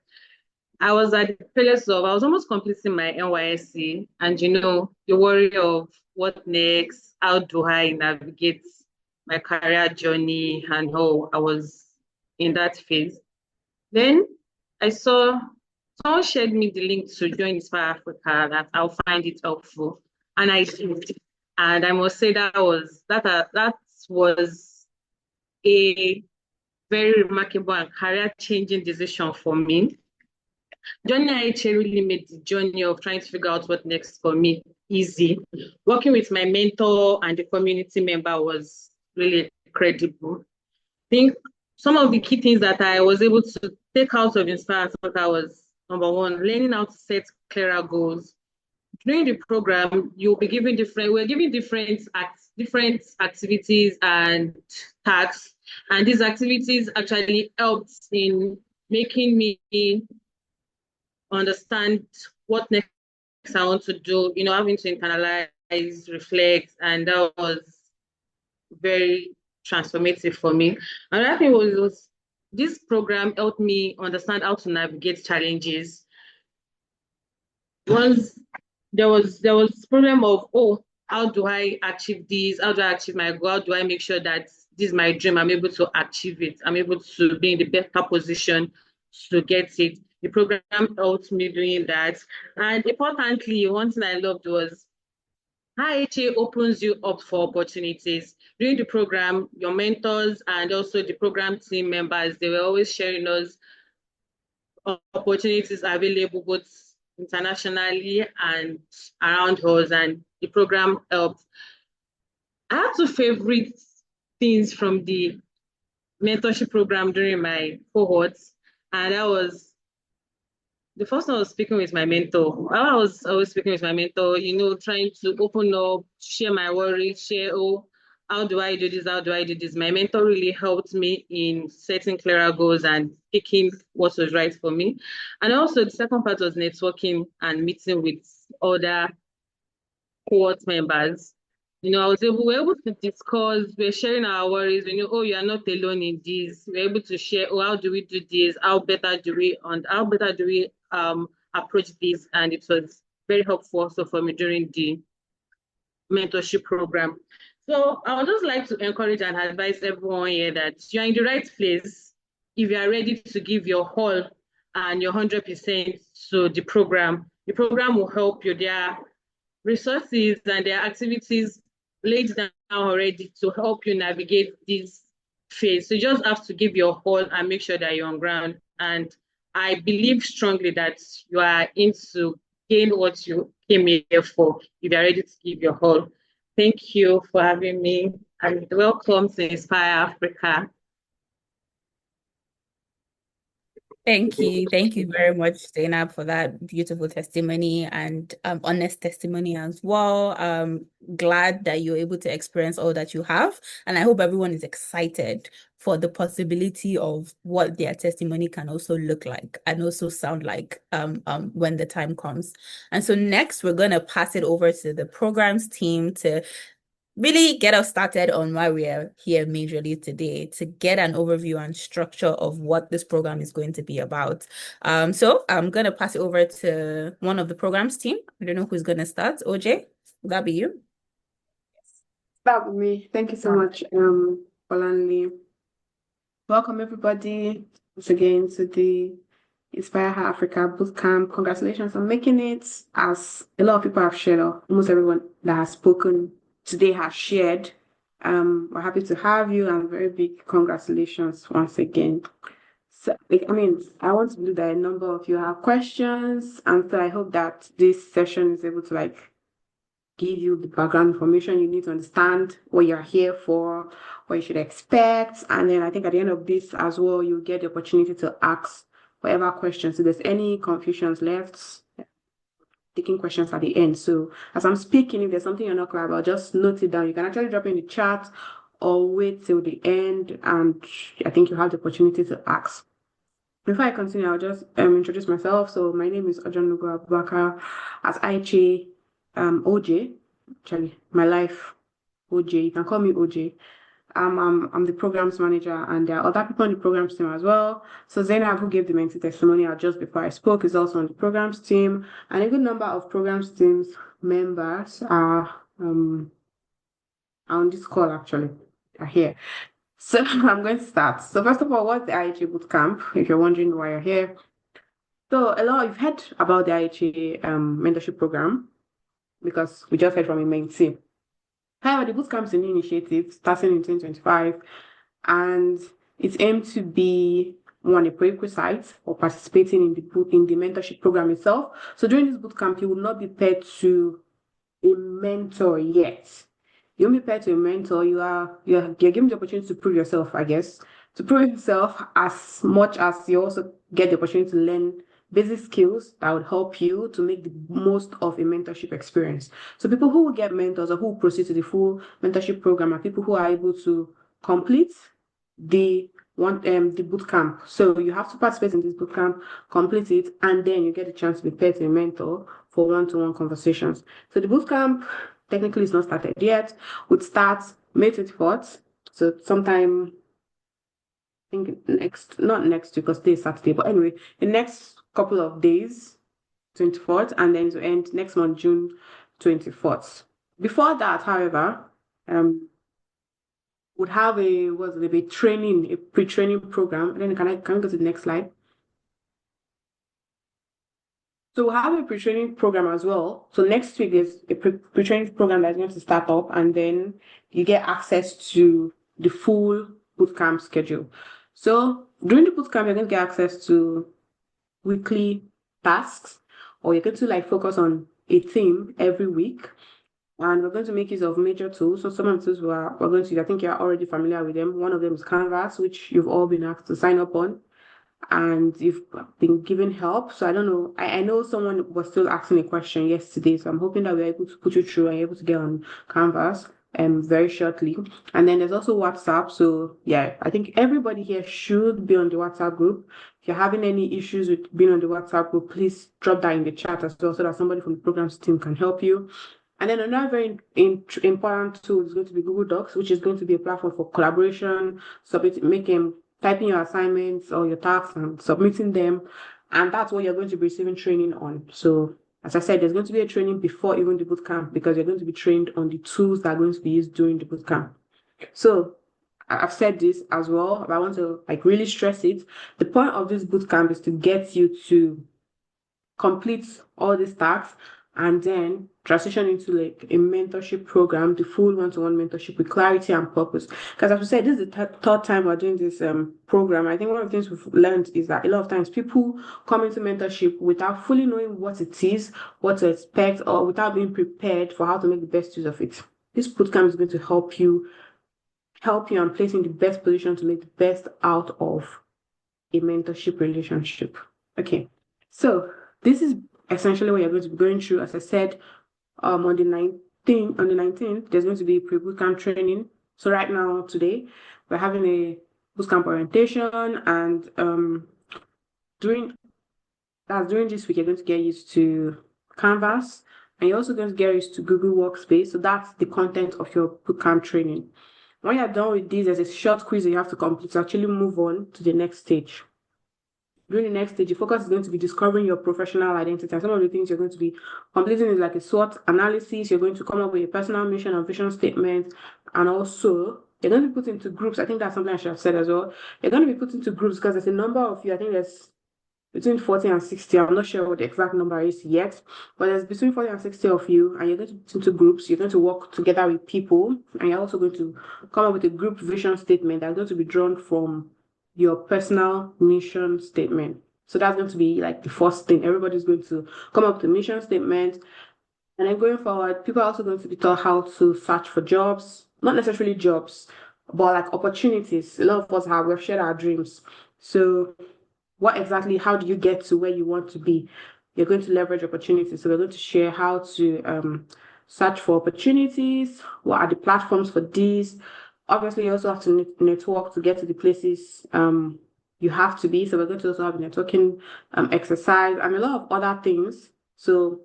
I was at the place of, I was almost completing my NYSC, and the worry of what next, how do I navigate my career journey, and how I was in that phase. Then I saw someone shared me the link to join Inspire Africa, that I'll find it helpful, and I did. And I must say that was a very remarkable and career-changing decision for me. Joining IHA really made the journey of trying to figure out what next for me easy. Working with my mentor and the community member was really a credible. I think some of the key things that I was able to take out of Inspire Africa was number one, learning how to set clearer goals. During the program, you'll be given we're giving different activities and tasks. And these activities actually helped in making me understand what next I want to do, having to internalize, reflect, and that was very transformative for me. Another thing was this program helped me understand how to navigate challenges. Once there was problem of, oh, how do I achieve this? How do I achieve my goal? How do I make sure that this is my dream? I'm able to achieve it. I'm able to be in the better position to get it. The program helped me doing that. And importantly, one thing I loved was IHA opens you up for opportunities. During the program, your mentors and also the program team members, they were always sharing us opportunities available both internationally and around us, and the program helped. I have two favorite things from the mentorship program during my cohorts, and that was the first one. I was speaking with my mentor. I was always speaking with my mentor, trying to open up, share my worries, share, oh, how do I do this? How do I do this? My mentor really helped me in setting clearer goals and picking what was right for me. And also the second part was networking and meeting with other cohort members. We were able to discuss, we're sharing our worries. Oh, you are not alone in this. We're able to share, oh, how do we do this? How better do we approach this? And it was very helpful also for me during the mentorship program. So I would just like to encourage and advise everyone here that you're in the right place if you are ready to give your all and your 100% to the program. The program will help you. There are resources and there are activities laid down already to help you navigate this phase. So you just have to give your all and make sure that you're on ground. And I believe strongly that you are in to gain what you came here for if you're ready to give your all. Thank you for having me, and welcome to Inspire Africa.
Thank you. Thank you very much, Zainab, for that beautiful testimony and honest testimony as well. Glad that you're able to experience all that you have. And I hope everyone is excited for the possibility of what their testimony can also look like and also sound like when the time comes. And so next, we're going to pass it over to the programs team to really get us started on why we are here majorly today, to get an overview and structure of what this program is going to be about. So I'm going to pass it over to one of the programs team. I don't know who's going to start. OJ, will that be you?
That would be me. Thank you so much, Olanli. Welcome everybody once again to the Inspire Her Afrika Bootcamp. Congratulations on making it. As a lot of people have shared, or almost everyone that has spoken today has shared. We're happy to have you, and very big congratulations once again. So, I want to believe that a number of you have questions, and so I hope that this session is able to give you the background information you need to understand what you're here for, what you should expect, and then I think at the end of this as well, you'll get the opportunity to ask whatever questions. If there's any confusions left, taking questions at the end. So as I'm speaking, if there's something you're not clear about, just note it down. You can actually drop it in the chat or wait till the end, and I think you have the opportunity to ask. Before I continue, I'll just introduce myself. So my name is Ojonugo Abubakar as IHA OJ. Actually, my life OJ. You can call me OJ. I'm the programs manager, and there are other people on the programs team as well. So Zainab, who gave the mentee testimonial just before I spoke, is also on the programs team, and a good number of programs teams members are on this call actually are here. So I'm going to start. So first of all, what's the IHA Bootcamp? If you're wondering why you're here. So a lot you've heard about the IHA mentorship program because we just heard from a mentee. However, the bootcamp is a new initiative starting in 2025, and it's aimed to be a prerequisite for participating in the mentorship program itself. So during this bootcamp, you will not be paired to a mentor yet. You're prepared to a mentor, you're given the opportunity to prove yourself, I guess. To prove yourself as much as you also get the opportunity to learn basic skills that would help you to make the most of a mentorship experience. So people who will get mentors or who proceed to the full mentorship program are people who are able to complete the boot camp. So you have to participate in this boot camp, complete it, and then you get a chance to be paired to a mentor for one-to-one conversations. So the boot camp technically is not started yet. Would start May 24th. So sometime, I think not next week because today is Saturday, but anyway, the next couple of days, 24th, and then to end next month, June 24th. Before that, however, would have a training, a pre-training program. And then can I go to the next slide? So we'll have a pre-training program as well. So next week is a pre-training program that's going to start up, and then you get access to the full bootcamp schedule. So during the bootcamp, you're going to get access to weekly tasks, or you're going to like focus on a theme every week. And we're going to make use of major tools. So some of the tools we're going to use, I think you're already familiar with them. One of them is Canvas, which you've all been asked to sign up on, and you've been given help. So I don't know. I know someone was still asking a question yesterday, so I'm hoping that we're able to put you through and able to get on Canvas very shortly. And then there's also WhatsApp. So yeah, I think everybody here should be on the WhatsApp group. If you're having any issues with being on the WhatsApp group, please drop that in the chat as well so that somebody from the programs team can help you. And then another very important tool is going to be Google Docs, which is going to be a platform for collaboration, typing your assignments or your tasks and submitting them. And that's what you're going to be receiving training on. So as I said, there's going to be a training before even the bootcamp because you're going to be trained on the tools that are going to be used during the bootcamp. So I've said this as well, but I want to like really stress it. The point of this bootcamp is to get you to complete all these tasks and then transition into like a mentorship program, the full one-to-one mentorship with clarity and purpose. Because as we said, this is the third time we're doing this program. I think one of the things we've learned is that a lot of times people come into mentorship without fully knowing what it is, what to expect, or without being prepared for how to make the best use of it. This bootcamp is going to help you and place you in the best position to make the best out of a mentorship relationship. Okay, so this is essentially what you're going to be going through. As I said, on the 19th, there's going to be a pre-bootcamp training. So right now, today, we're having a bootcamp orientation, and during this week, you're going to get used to Canvas, and you're also going to get used to Google Workspace. So that's the content of your bootcamp training. When you're done with this, there's a short quiz that you have to complete to actually move on to the next stage. During the next stage, your focus is going to be discovering your professional identity. And some of the things you're going to be completing is like a SWOT analysis. You're going to come up with a personal mission and vision statement. And also, you're going to be put into groups. I think that's something I should have said as well. You're going to be put into groups because there's a number of you. I think there's between 40 and 60. I'm not sure what the exact number is yet, but there's between 40 and 60 of you, and you're going to be put into groups. You're going to work together with people, and you're also going to come up with a group vision statement that's going to be drawn from your personal mission statement. So that's going to be like the first thing. Everybody's going to come up with a mission statement. And then going forward, people are also going to be taught how to search for jobs, not necessarily jobs, but like opportunities. A lot of us we've shared our dreams. So how do you get to where you want to be? You're going to leverage opportunities. So we're going to share how to search for opportunities. What are the platforms for these? Obviously, you also have to network to get to the places you have to be. So we're going to also have a networking exercise and a lot of other things. So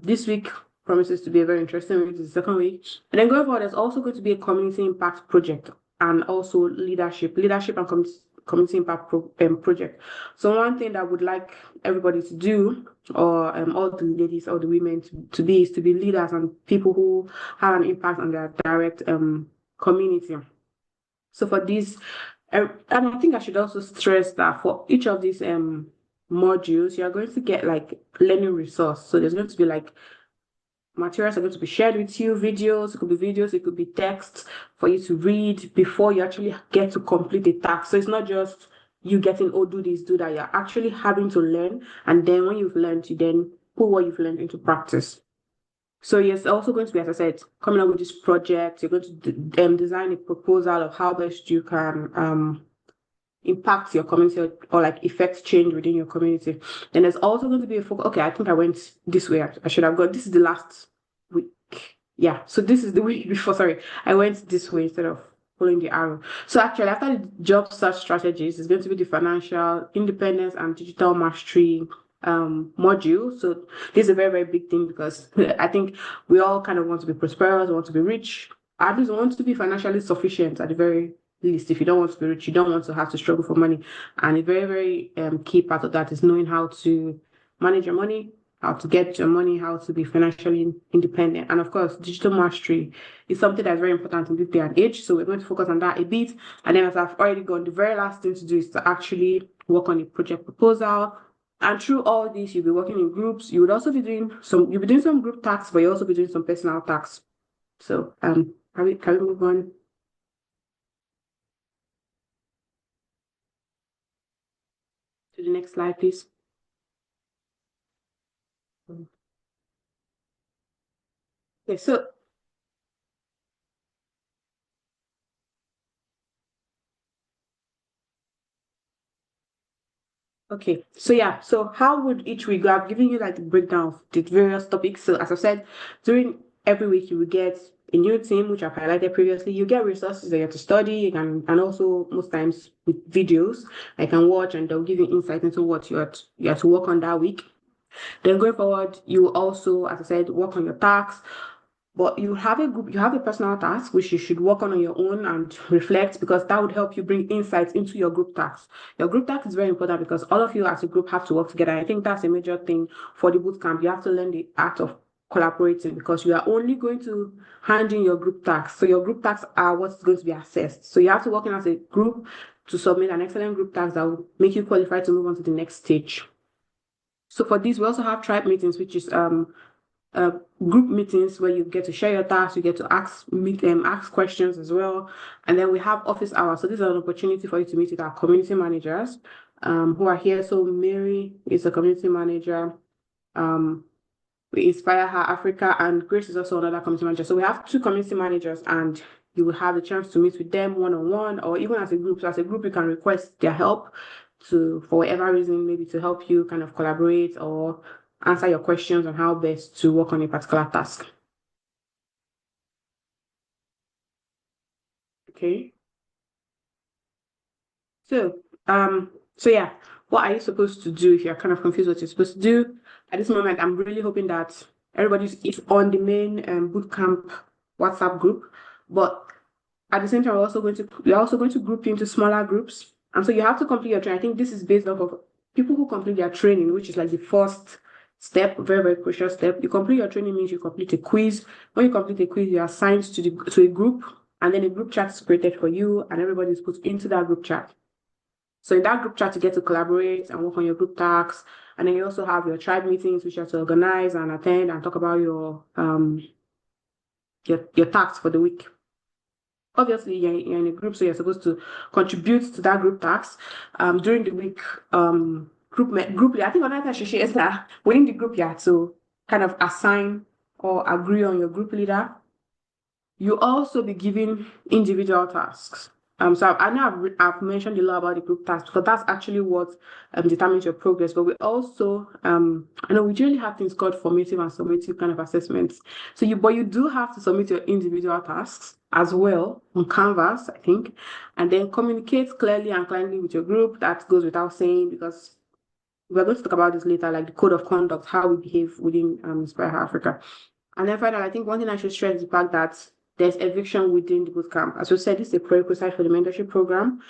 this week promises to be a very interesting week. It's the second week. And then going forward, there's also going to be a community impact project and also leadership and community impact project. So one thing that I would like everybody to do, or all the ladies or the women to be, is to be leaders and people who have an impact on their direct community. So for this, and I think I should also stress that for each of these modules, you're going to get like learning resource. So there's going to be like materials are going to be shared with you, videos, it could be text for you to read before you actually get to complete the task. So it's not just you getting, oh, do this, do that. You're actually having to learn. And then when you've learned, you then put what you've learned into practice. So yes, also going to be, as I said, coming up with this project. You're going to design a proposal of how best you can impact your community, or like effect change within your community. Then there's also going to be a focus. Okay, I think I went this way. I should have gone. This is the last week. Yeah, so this is the week before. Sorry, I went this way instead of following the arrow. So actually, after the job search strategies, it's going to be the financial independence and digital mastery module. So this is a very, very big thing, because I think we all kind of want to be prosperous, want to be rich, at least want to be financially sufficient at the very least. If you don't want to be rich, you don't want to have to struggle for money. And a very, very key part of that is knowing how to manage your money, how to get your money, how to be financially independent. And of course, digital mastery is something that's very important in this day and age. So we're going to focus on that a bit. And then, as I've already gone, the very last thing to do is to actually work on a project proposal. And through all this, you'll be working in groups. You would also be doing some group tasks, but you'll also be doing some personal tasks. So can we move on to the next slide, please? Okay, so yeah, so how would each week go? I've given you like the breakdown of the various topics. So as I said, during every week you will get a new theme, which I've highlighted previously. You get resources that you have to study, and also most times with videos I can watch, and they'll give you insight into what you have to work on that week. Then going forward, you also, as I said, work on your tasks. But you have a group, you have a personal task which you should work on your own and reflect, because that would help you bring insights into your group task. Your group task is very important because all of you as a group have to work together. I think that's a major thing for the bootcamp. You have to learn the art of collaborating, because you are only going to hand in your group tasks. So your group tasks are what's going to be assessed. So you have to work in as a group to submit an excellent group task that will make you qualified to move on to the next stage. So for this, we also have tribe meetings, which is group meetings where you get to share your tasks, you get to ask questions as well. And then we have office hours. So this is an opportunity for you to meet with our community managers who are here. So Mary is a community manager. We Inspire Her Afrika, and Grace is also another community manager. So we have 2 community managers, and you will have the chance to meet with them one-on-one, or even as a group. So as a group, you can request their help for whatever reason, maybe to help you kind of collaborate or answer your questions on how best to work on a particular task. Okay. So yeah, what are you supposed to do if you're kind of confused what you're supposed to do? At this moment, I'm really hoping that everybody is on the main bootcamp WhatsApp group, but at the same time, we're also going to group you into smaller groups. And so you have to complete your training. I think this is based off of people who complete their training, which is like the first step, very, very crucial step. You complete your training means you complete a quiz. When you complete a quiz, you're assigned to a group, and then a group chat is created for you, and everybody is put into that group chat. So in that group chat, you get to collaborate and work on your group tasks. And then you also have your tribe meetings, which you have to organize and attend and talk about your tasks for the week. Obviously, you're in a group, so you're supposed to contribute to that group task during the week. Group. I think another thing I should share is that within the group, you have to kind of assign or agree on your group leader. You also be given individual tasks. So I know I've mentioned a lot about the group tasks, because that's actually what determines your progress. But we also, I know we generally have things called formative and summative kind of assessments. So you do have to submit your individual tasks as well on Canvas, I think, and then communicate clearly and kindly with your group. That goes without saying, because we're going to talk about this later, like the code of conduct, how we behave within Inspire Her Afrika. And then finally, I think one thing I should stress is the fact that there's eviction within the bootcamp. As we said, this is a prerequisite for the mentorship program.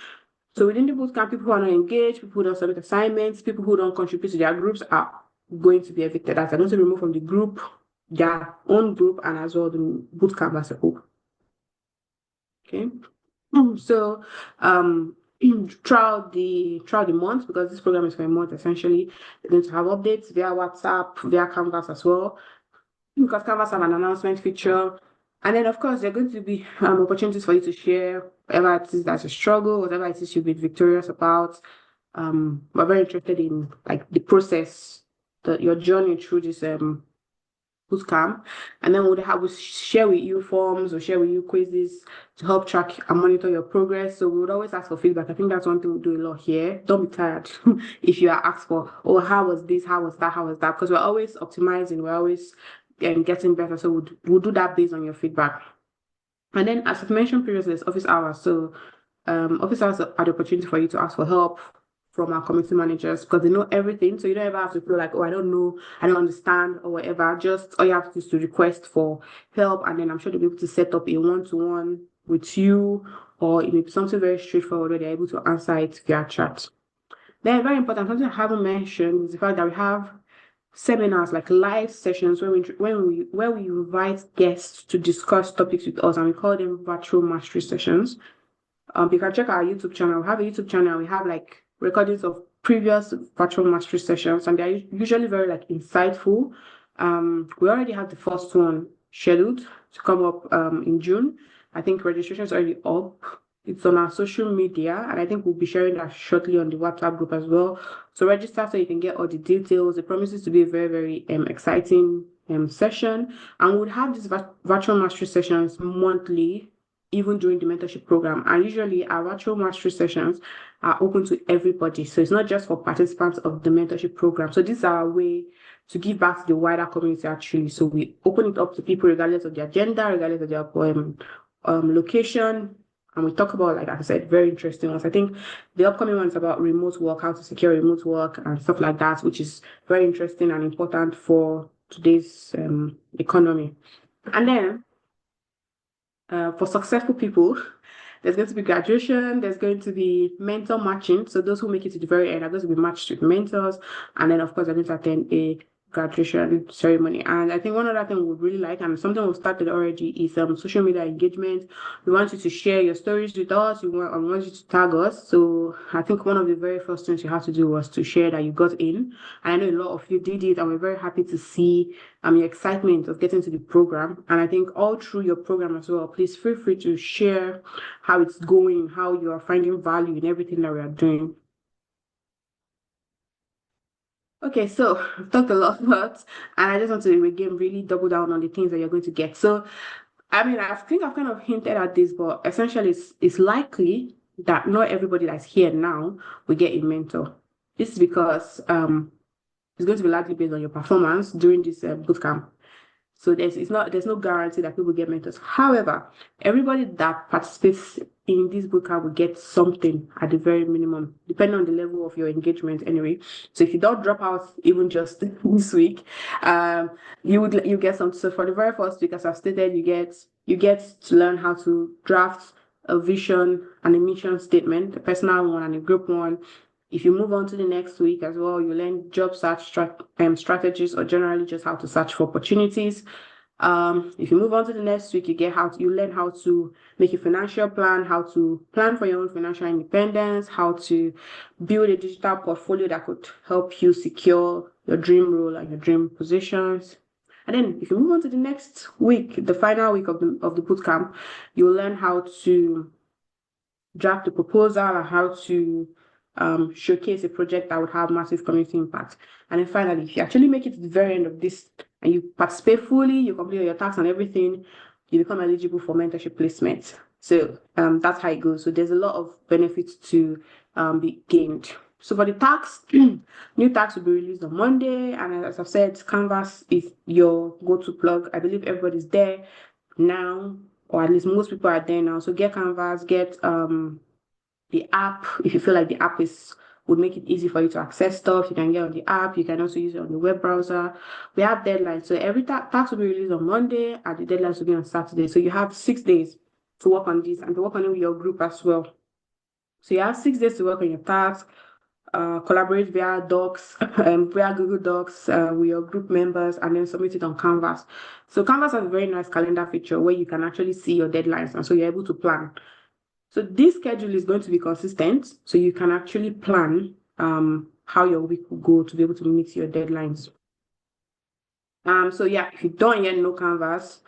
So within the bootcamp, people who are not engaged, people who don't submit assignments, people who don't contribute to their groups are going to be evicted. As they're going to be removed from the group, their own group, and as well the bootcamp as a whole. Okay. So throughout the month, because this program is for a month essentially, they're going to have updates via WhatsApp, via Canvas as well, because Canvas have an announcement feature. And then, of course, there are going to be opportunities for you to share whatever it is that's a struggle, whatever it is you've been victorious about. We're very interested in like the process, your journey through this bootcamp, and then we'll share with you forms or share with you quizzes to help track and monitor your progress. So we would always ask for feedback. I think that's one thing we do a lot here. Don't be tired if you are asked for, oh, how was this? How was that? How was that? Because we're always optimizing. We're always getting better. So we'll do that based on your feedback. And then, as I've mentioned previously, it's office hours. So office hours are the opportunity for you to ask for help from our community managers because they know everything. So you don't ever have to feel like, oh, I don't know, I don't understand, or whatever. Just all you have to do is to request for help, and then I'm sure they'll be able to set up a one-to-one with you, or it may be something very straightforward where they're able to answer it via chat. Then, very important, something I haven't mentioned is the fact that we have seminars, like live sessions where we invite guests to discuss topics with us, and we call them virtual mastery sessions. You can check our YouTube channel. We have a YouTube channel. We have like recordings of previous virtual mastery sessions, and they're usually very like insightful. We already have the first one scheduled to come up in June. I think registration is already up. It's on our social media, and I think we'll be sharing that shortly on the WhatsApp group as well. So register so you can get all the details. It promises to be a very, very exciting session, and we'll have these virtual mastery sessions monthly, even during the mentorship program. And usually our virtual mastery sessions are open to everybody. So it's not just for participants of the mentorship program. So this is our way to give back to the wider community actually. So we open it up to people regardless of their gender, regardless of their location. And we talk about, like I said, very interesting ones. I think the upcoming one is about remote work, how to secure remote work and stuff like that, which is very interesting and important for today's economy. And then for successful people, there's going to be graduation, there's going to be mentor matching. So those who make it to the very end are going to be matched with mentors. And then, of course, they're going to attend a graduation ceremony. And I think one other thing we would really like, and something we've started already, is social media engagement. We want you to share your stories with us. We want you to tag us. So I think one of the very first things you have to do was to share that you got in. And I know a lot of you did it, and we're very happy to see your excitement of getting to the program. And I think all through your program as well, please feel free to share how it's going, how you are finding value in everything that we are doing. Okay, so I've talked a lot about, and I just want to again really double down on the things that you're going to get. So, I mean, I think I've kind of hinted at this, but essentially it's likely that not everybody that's here now will get a mentor. This is because it's going to be largely based on your performance during this bootcamp. So there's no guarantee that people get mentors. However, everybody that participates in this bootcamp will get something at the very minimum, depending on the level of your engagement anyway. So if you don't drop out even just this week, you get something. So for the very first week, as I've stated, you get to learn how to draft a vision and a mission statement, a personal one and a group one. If you move on to the next week as well, you learn job search strategies, or generally just how to search for opportunities. If you move on to the next week, you learn how to make a financial plan, how to plan for your own financial independence, how to build a digital portfolio that could help you secure your dream role and your dream positions. And then if you move on to the next week, the final week of the bootcamp, you'll learn how to draft a proposal and how to showcase a project that would have massive community impact. And then finally, if you actually make it to the very end of this and you participate fully, you complete your tasks and everything, you become eligible for mentorship placement. So that's how it goes. So there's a lot of benefits to be gained. So for the tax, new tax will be released on Monday. And as I've said, Canvas is your go-to plug. I believe everybody's there now, or at least most people are there now. So get Canvas, get the app. If you feel like the app would make it easy for you to access stuff, you can get on the app. You can also use it on the web browser. We have deadlines. So every tax will be released on Monday, and the deadlines will be on Saturday. So you have 6 days to work on this and to work on it with your group as well. So you have 6 days to work on your task, collaborate via Docs, via Google Docs with your group members, and then submit it on Canvas. So Canvas has a very nice calendar feature where you can actually see your deadlines, and so you're able to plan. So this schedule is going to be consistent, so you can actually plan how your week will go to be able to meet your deadlines. So yeah, if you don't yet know Canvas,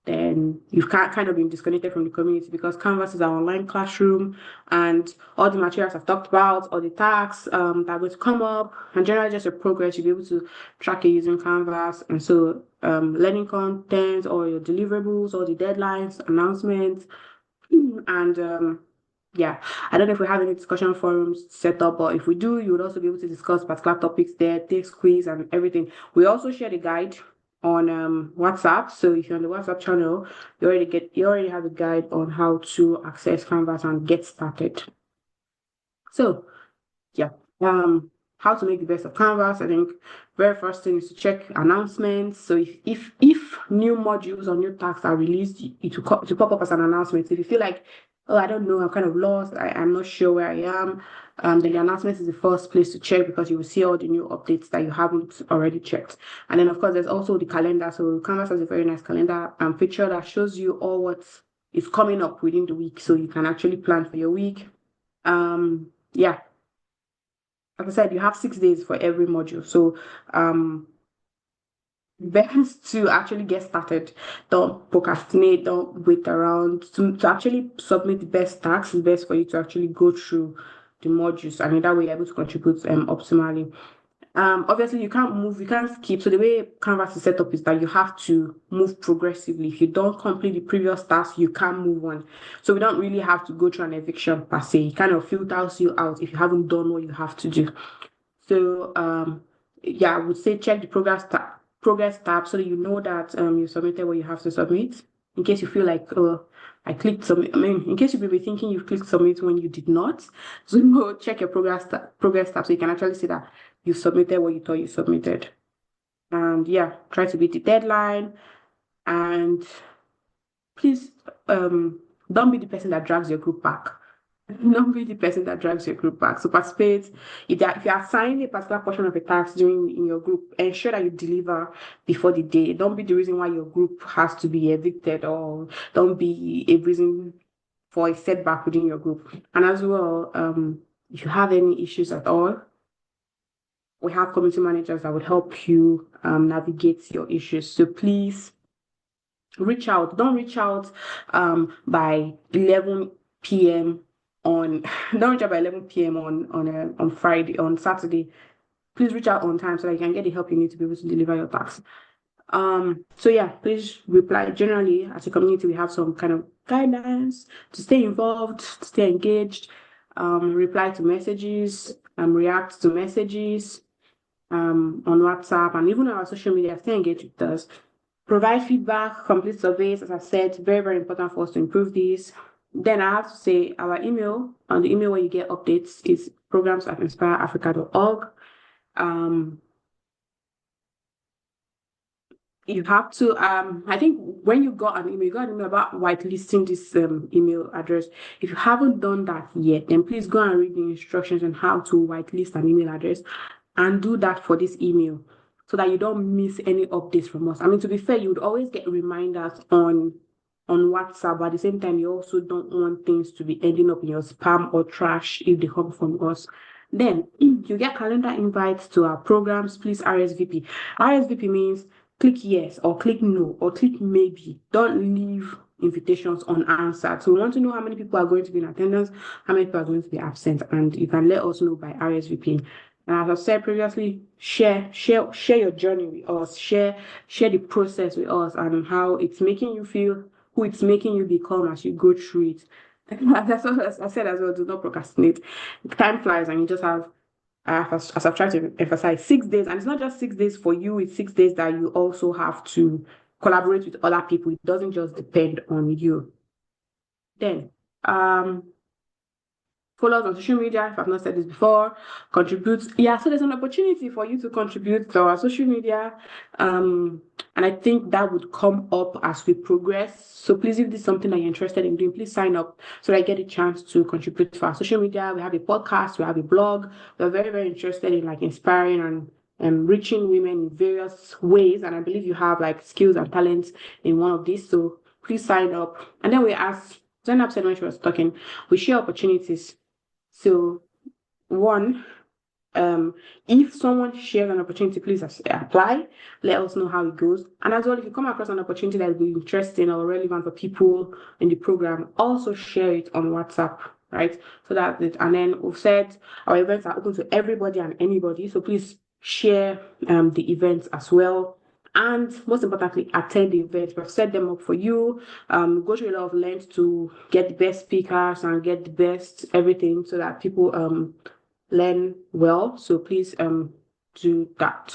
then you've kind of been disconnected from the community, because Canvas is our online classroom, and all the materials I've talked about, all the tasks that are going to come up, and generally just your progress, you'll be able to track it using Canvas. And so learning content or your deliverables or the deadlines, announcements, and yeah, I don't know if we have any discussion forums set up, but if we do, you would also be able to discuss particular topics there, take quiz and everything. We also share the guide on WhatsApp. So if you're on the WhatsApp channel, you already have a guide on how to access Canvas and get started. So yeah, how to make the best of Canvas. I think very first thing is to check announcements. So if new modules or new tasks are released, it will pop up as an announcement. If you feel like, oh, I don't know, I'm kind of lost, I'm not sure where I am, then the announcement is the first place to check, because you will see all the new updates that you haven't already checked. And then of course there's also the calendar. So Canvas has a very nice calendar feature that shows you all what is coming up within the week, so you can actually plan for your week. Yeah, like I said, you have 6 days for every module. So best to actually get started. Don't procrastinate, don't wait around. To actually submit the best tasks, it's best for you to actually go through the modules, and in that way you're able to contribute optimally. Obviously you can't skip. So the way Canvas is set up is that you have to move progressively. If you don't complete the previous task, you can't move on. So we don't really have to go through an eviction per se. It kind of filters you out if you haven't done what you have to do. So yeah, I would say check the progress tab so that you know that you submitted what you have to submit. In case you feel like, oh, I clicked submit. I mean, in case you may be thinking you clicked submit when you did not. So check your progress tab so you can actually see that you submitted what you thought you submitted. And yeah, try to beat the deadline. And please don't be the person that drags your group back. Don't be the person that drags your group back. So participate. If you are assigning a particular portion of a task in your group, ensure that you deliver before the day. Don't be the reason why your group has to be evicted, or don't be a reason for a setback within your group. And as well, if you have any issues at all, we have community managers that would help you navigate your issues. So please reach out. Don't reach out by 11 p.m. on don't reach out by 11 p.m. on Friday, on Saturday. Please reach out on time so that you can get the help you need to be able to deliver your tasks. So yeah, please reply. Generally, as a community, we have some kind of guidelines to stay involved, to stay engaged, reply to messages, react to messages on WhatsApp, and even our social media. Stay engaged with us. Provide feedback, complete surveys. As I said, very, very important for us to improve this. Then I have to say our email, on the email where you get updates, is programs@inspireafrica.org. You have to, I think when you got an email about whitelisting this email address. If you haven't done that yet, then please go and read the instructions on how to whitelist an email address, and do that for this email so that you don't miss any updates from us. I mean, to be fair, you would always get reminders on WhatsApp, but at the same time, you also don't want things to be ending up in your spam or trash if they come from us. Then you get calendar invites to our programs. Please RSVP. RSVP means click yes or click no or click maybe. Don't leave invitations unanswered. So we want to know how many people are going to be in attendance, how many people are going to be absent, and you can let us know by RSVP. And as I said previously, share your journey with us, share the process with us, and how it's making you feel, who it's making you become as you go through it. That's what I said as well. Do not procrastinate. Time flies, and you just have, as I've tried to emphasize, 6 days, and it's not just 6 days for you. It's 6 days that you also have to collaborate with other people. It doesn't just depend on you. Then, follow us on social media if I've not said this before. Contribute. Yeah, so there's an opportunity for you to contribute to our social media. And I think that would come up as we progress. So please, if this is something that you're interested in doing, please sign up so that I get a chance to contribute to our social media. We have a podcast, we have a blog. We're very, very interested in inspiring and reaching women in various ways. And I believe you have skills and talents in one of these. So please sign up. And then Zainab said when she was talking, we share opportunities. So one, If someone shares an opportunity, please apply. Let us know how it goes. And as well, if you come across an opportunity that will be interesting or relevant for people in the program, also share it on WhatsApp, right? So that it, and then we've said our events are open to everybody and anybody. So please share the events as well. And most importantly, attend the events. We've set them up for you. Go through a lot of lengths to get the best speakers and get the best everything so that people learn well. So please do that.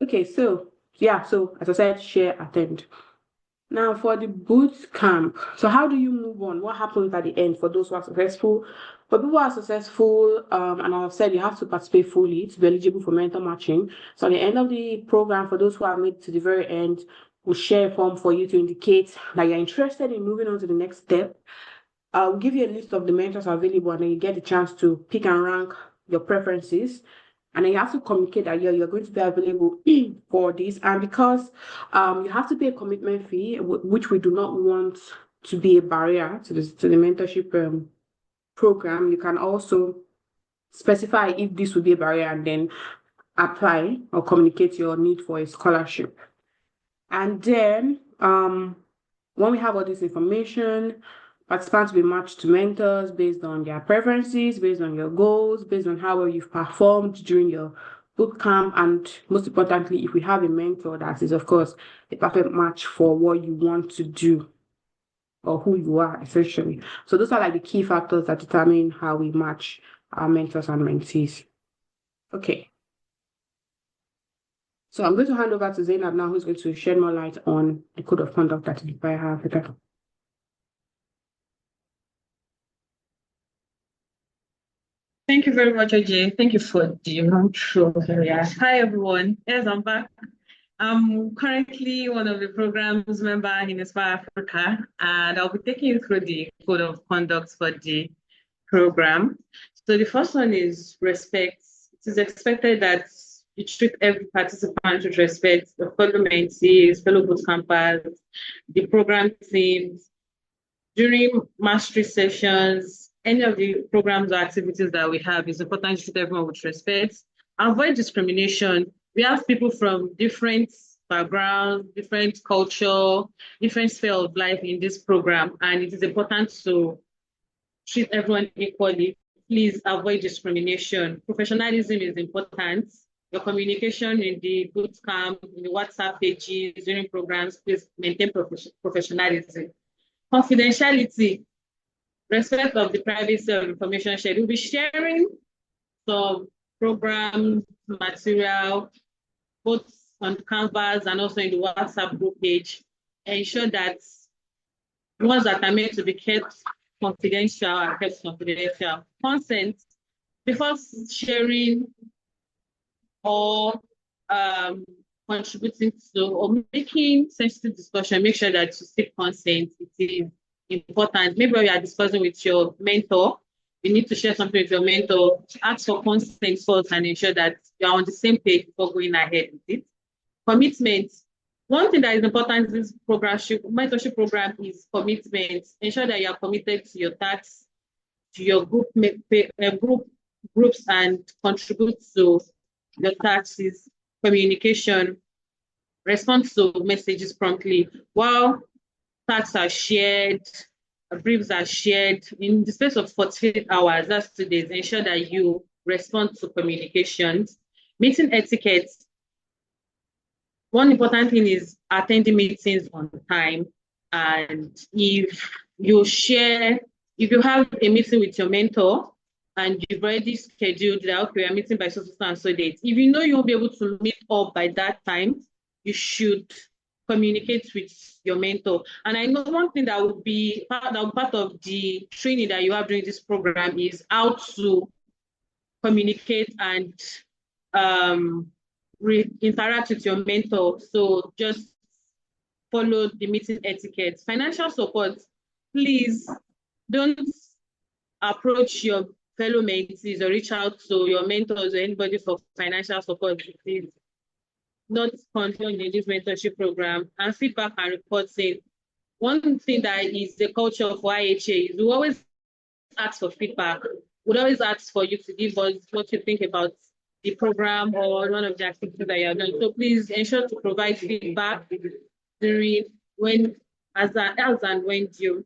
Okay, so yeah, so as I said, share, attend. Now for the boot camp. So how do you move on? What happens at the end for those who are successful? For people who are successful, and I've said you have to participate fully to be eligible for mentor matching. So at the end of the program, for those who have made it to the very end, we'll share a form for you to indicate that you're interested in moving on to the next step. I'll give you a list of the mentors available, and then you get the chance to pick and rank your preferences. And then you have to communicate that you're going to be available for this. And because you have to pay a commitment fee, which we do not want to be a barrier to the mentorship program, you can also specify if this would be a barrier and then apply or communicate your need for a scholarship. And then when we have all this information, participants will be matched to mentors based on their preferences, based on your goals, based on how well you've performed during your bootcamp, and most importantly, if we have a mentor that is, of course, a perfect match for what you want to do or who you are, essentially. So those are like the key factors that determine how we match our mentors and mentees. Okay. So I'm going to hand over to Zainab now, who's going to shed more light on the code of conduct at Inspire Her Afrika.
Thank you very much, Ajay. Thank you for the intro. Yeah. Hi, everyone. Yes, I'm back. I'm currently one of the program's members in Inspire Africa, and I'll be taking you through the code of conduct for the program. So the first one is respect. It is expected that you treat every participant with respect, the fellow mentees, fellow bootcampers, the program teams. During mastery sessions, any of the programs or activities that we have, it's important to treat everyone with respect. Avoid discrimination. We have people from different backgrounds, different culture, different sphere of life in this program, and it is important to treat everyone equally. Please avoid discrimination. Professionalism is important. Your communication in the bootcamp, in the WhatsApp pages, during programs, please maintain professionalism. Confidentiality, respect of the privacy of information shared. We'll be sharing some program material, both on Canvas and also in the WhatsApp group page. Ensure that the ones that are meant to be kept confidential are kept confidential. Consent, before sharing or contributing to or making sensitive discussion, make sure that you seek consent. It is important. Maybe we are discussing with your mentor, you need to share something with your mentor, ask for consent first and ensure that you're on the same page before going ahead with it. Commitment. One thing that is important in this program, mentorship program, is commitment. Ensure that you are committed to your tasks, to your groups, and contribute to your tasks. Communication, respond to messages promptly. While tasks are shared, briefs are shared in the space of 48 hours, that's 2 days. Ensure that you respond to communications. Meeting etiquette. One important thing is attending meetings on time. And if you have a meeting with your mentor and you've already scheduled that, okay, we're meeting by so and so date. If you know you won't be able to meet up by that time, you should communicate with your mentor. And I know one thing that would be part of the training that you have during this program is how to communicate and interact with your mentor. So just follow the meeting etiquette. Financial support, please don't approach your fellow mentees or reach out to your mentors or anybody for financial support. It is not contained in this mentorship program. And feedback and reporting. One thing that is the culture of YHA is we always ask for feedback. would always ask for you to give us what you think about the program or one of the activities that you have done. So please ensure to provide feedback during when as and when due.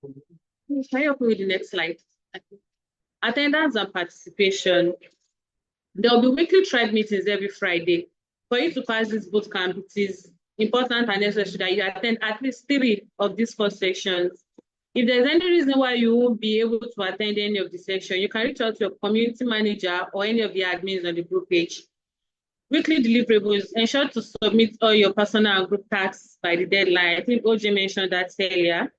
Can you help me with the next slide? Attendance and participation. There will be weekly tribe meetings every Friday. For you to pass this boot camp, it is important and necessary that you attend at least 3 of these 4 sections. If there's any reason why you won't be able to attend any of the section, you can reach out to your community manager or any of the admins on the group page. Weekly deliverables, ensure to submit all your personal and group tasks by the deadline. I think OJ mentioned that earlier.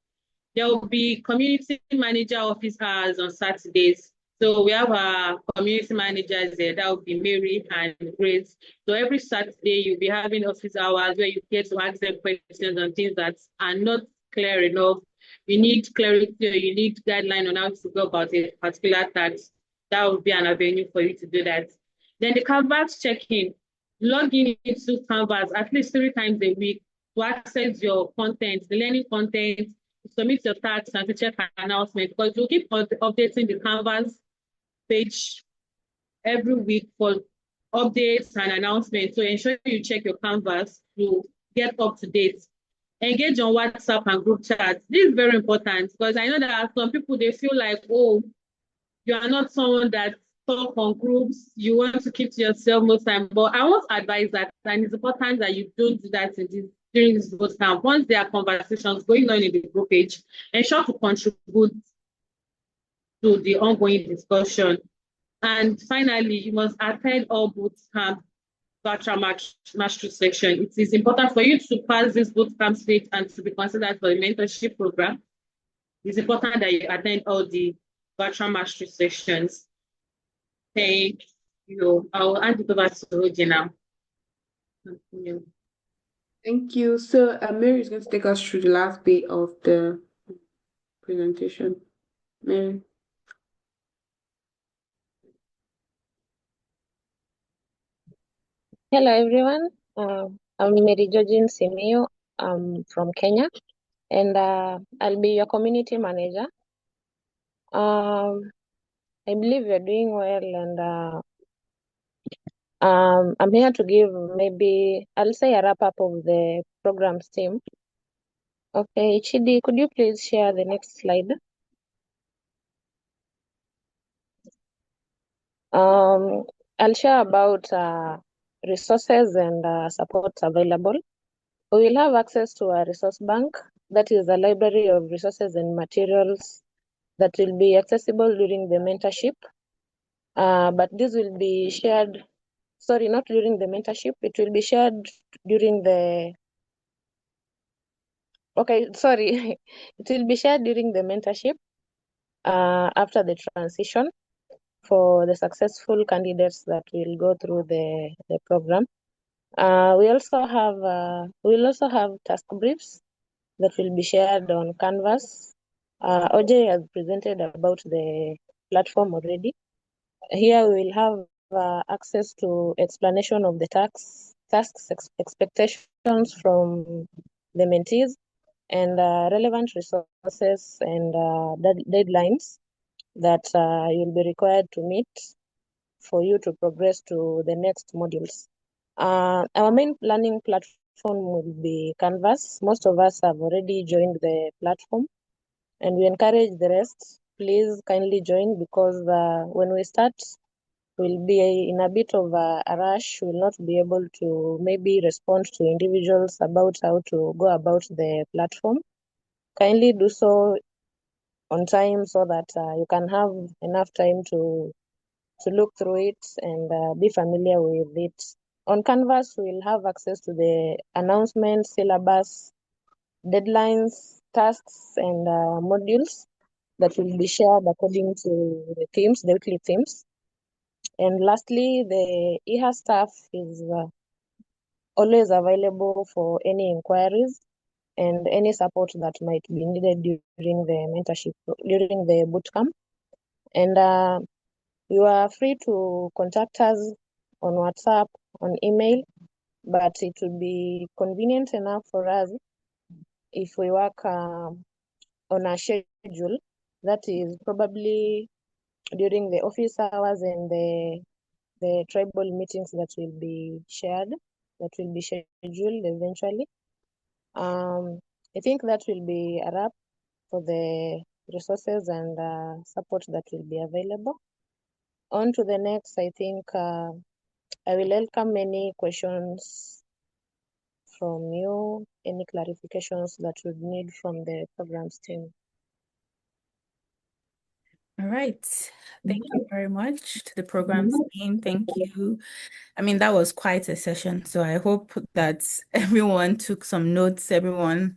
There will be community manager office hours on Saturdays. So we have our community managers there. That will be Mary and Grace. So every Saturday you'll be having office hours where you get to ask them questions on things that are not clear enough. You need clarity or you need guideline on how to go about a particular task. That will be an avenue for you to do that. Then the Canvas check-in. Log in into Canvas at least 3 times a week to access your content, the learning content, submit your tasks and to check an announcement, because we'll keep updating the Canvas page every week for updates and announcements. So ensure you check your Canvas to get up to date. Engage on WhatsApp and group chats. This is very important because I know that some people, they feel like, oh, you are not someone that talk on groups, you want to keep to yourself most time. But I want to advise that, and it's important that you don't do that during this boot camp. Once there are conversations going on in the group page, ensure to contribute to the ongoing discussion. And finally, you must attend all boot camp virtual mastery section. It is important for you to pass this boot camp stage and to be considered for the mentorship program. It's important that you attend all the virtual mastery sessions. Thank you. I'll hand it over to Roger now.
Thank you. So Mary is going to take us through the last bit of the presentation. Mary.
Hello, everyone. I'm Mary Georgine Simeo. I'm from Kenya, and I'll be your community manager. I believe you're doing well, and I'm here to give maybe, I'll say, a wrap-up of the program's team. Okay, Chidi, could you please share the next slide? I'll share about resources and supports available. We will have access to a resource bank, that is a library of resources and materials that will be accessible during the mentorship. But this will be shared, sorry, not during the mentorship, it will be shared during the, okay, sorry, it will be shared during the mentorship after the transition for the successful candidates that will go through the program. We will also have task briefs that will be shared on Canvas. OJ has presented about the platform already. Here we will have access to explanation of the tasks, expectations from the mentees, and relevant resources and deadlines that you'll be required to meet for you to progress to the next modules. Our main learning platform will be Canvas. Most of us have already joined the platform, and we encourage the rest. Please kindly join, because when we start, we'll be in a bit of a rush. We'll not be able to maybe respond to individuals about how to go about the platform. Kindly do so on time so that you can have enough time to look through it and be familiar with it. On Canvas, we'll have access to the announcements, syllabus, deadlines, tasks, and modules that will be shared according to the themes, the weekly themes. And lastly, the EHA staff is always available for any inquiries and any support that might be needed during the mentorship, during the bootcamp. And you are free to contact us on WhatsApp, on email, but it will be convenient enough for us if we work on a schedule, that is probably during the office hours and the tribal meetings that will be shared, that will be scheduled eventually. I think that will be a wrap for the resources and support that will be available. On to the next, I think I will welcome any questions from you, any clarifications that you need from the programs team.
All right. Thank you very much to the programs team. Thank you. I mean, that was quite a session. So I hope that everyone took some notes, everyone,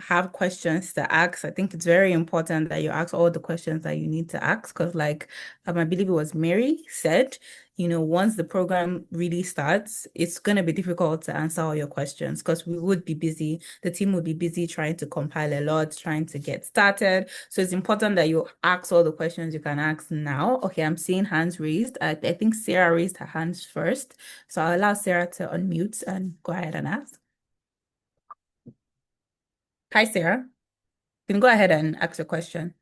have questions to ask. I think it's very important that you ask all the questions that you need to ask because like I believe it was Mary said, once the program really starts, it's going to be difficult to answer all your questions because we would be busy. The team would be busy trying to compile a lot, trying to get started. So it's important that you ask all the questions you can ask now. Okay, I'm seeing hands raised. I think Sarah raised her hands first. So I'll allow Sarah to unmute and go ahead and ask. Hi, Sarah. You can go ahead and ask your question.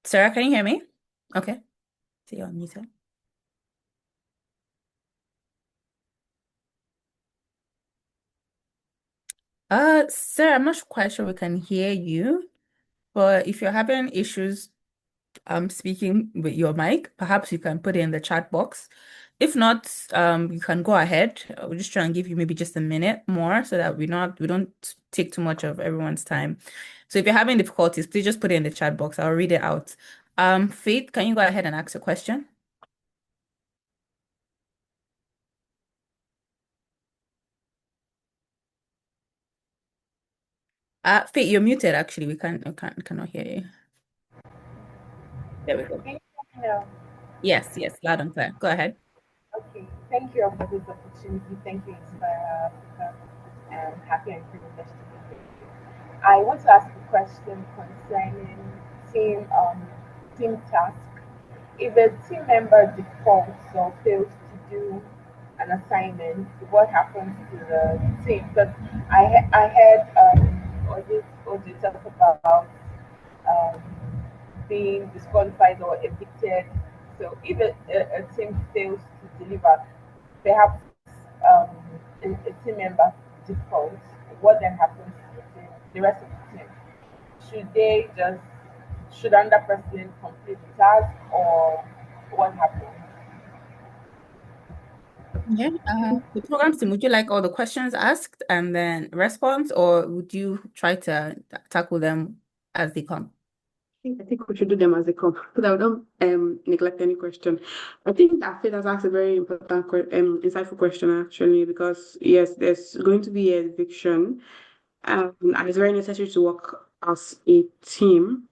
Sarah, can you hear me? Okay. So you're unmuted. Sarah, I'm not quite sure we can hear you, but if you're having issues speaking with your mic, perhaps you can put it in the chat box. If not, you can go ahead. We'll just try and give you maybe just a minute more so that we don't take too much of everyone's time. So if you're having difficulties, please just put it in the chat box. I'll read it out. Faith, can you go ahead and ask a question? Faith, you're muted actually. We cannot hear you. There we go.
Can you hear me now?
Yes, loud and clear. Go ahead.
Okay, thank you for this opportunity. Thank you, Inspire Africa. I'm happy and privileged to be here. I want to ask a question concerning team task. If a team member defaults or fails to do an assignment, what happens to the team? Because I heard Oji talk about um, being disqualified or evicted. So if a team fails to deliver, perhaps um, a team member defaults, what then happens to the rest of the team? Should another person complete the task or what happens?
Yeah. The program team, would you like all the questions asked and then response, or would you try to tackle them as they come?
I think we should do them as they come so that we don't neglect any question. I think that Faith has asked a very important, insightful question actually, because yes, there's going to be an eviction, and it's very necessary to work as a team.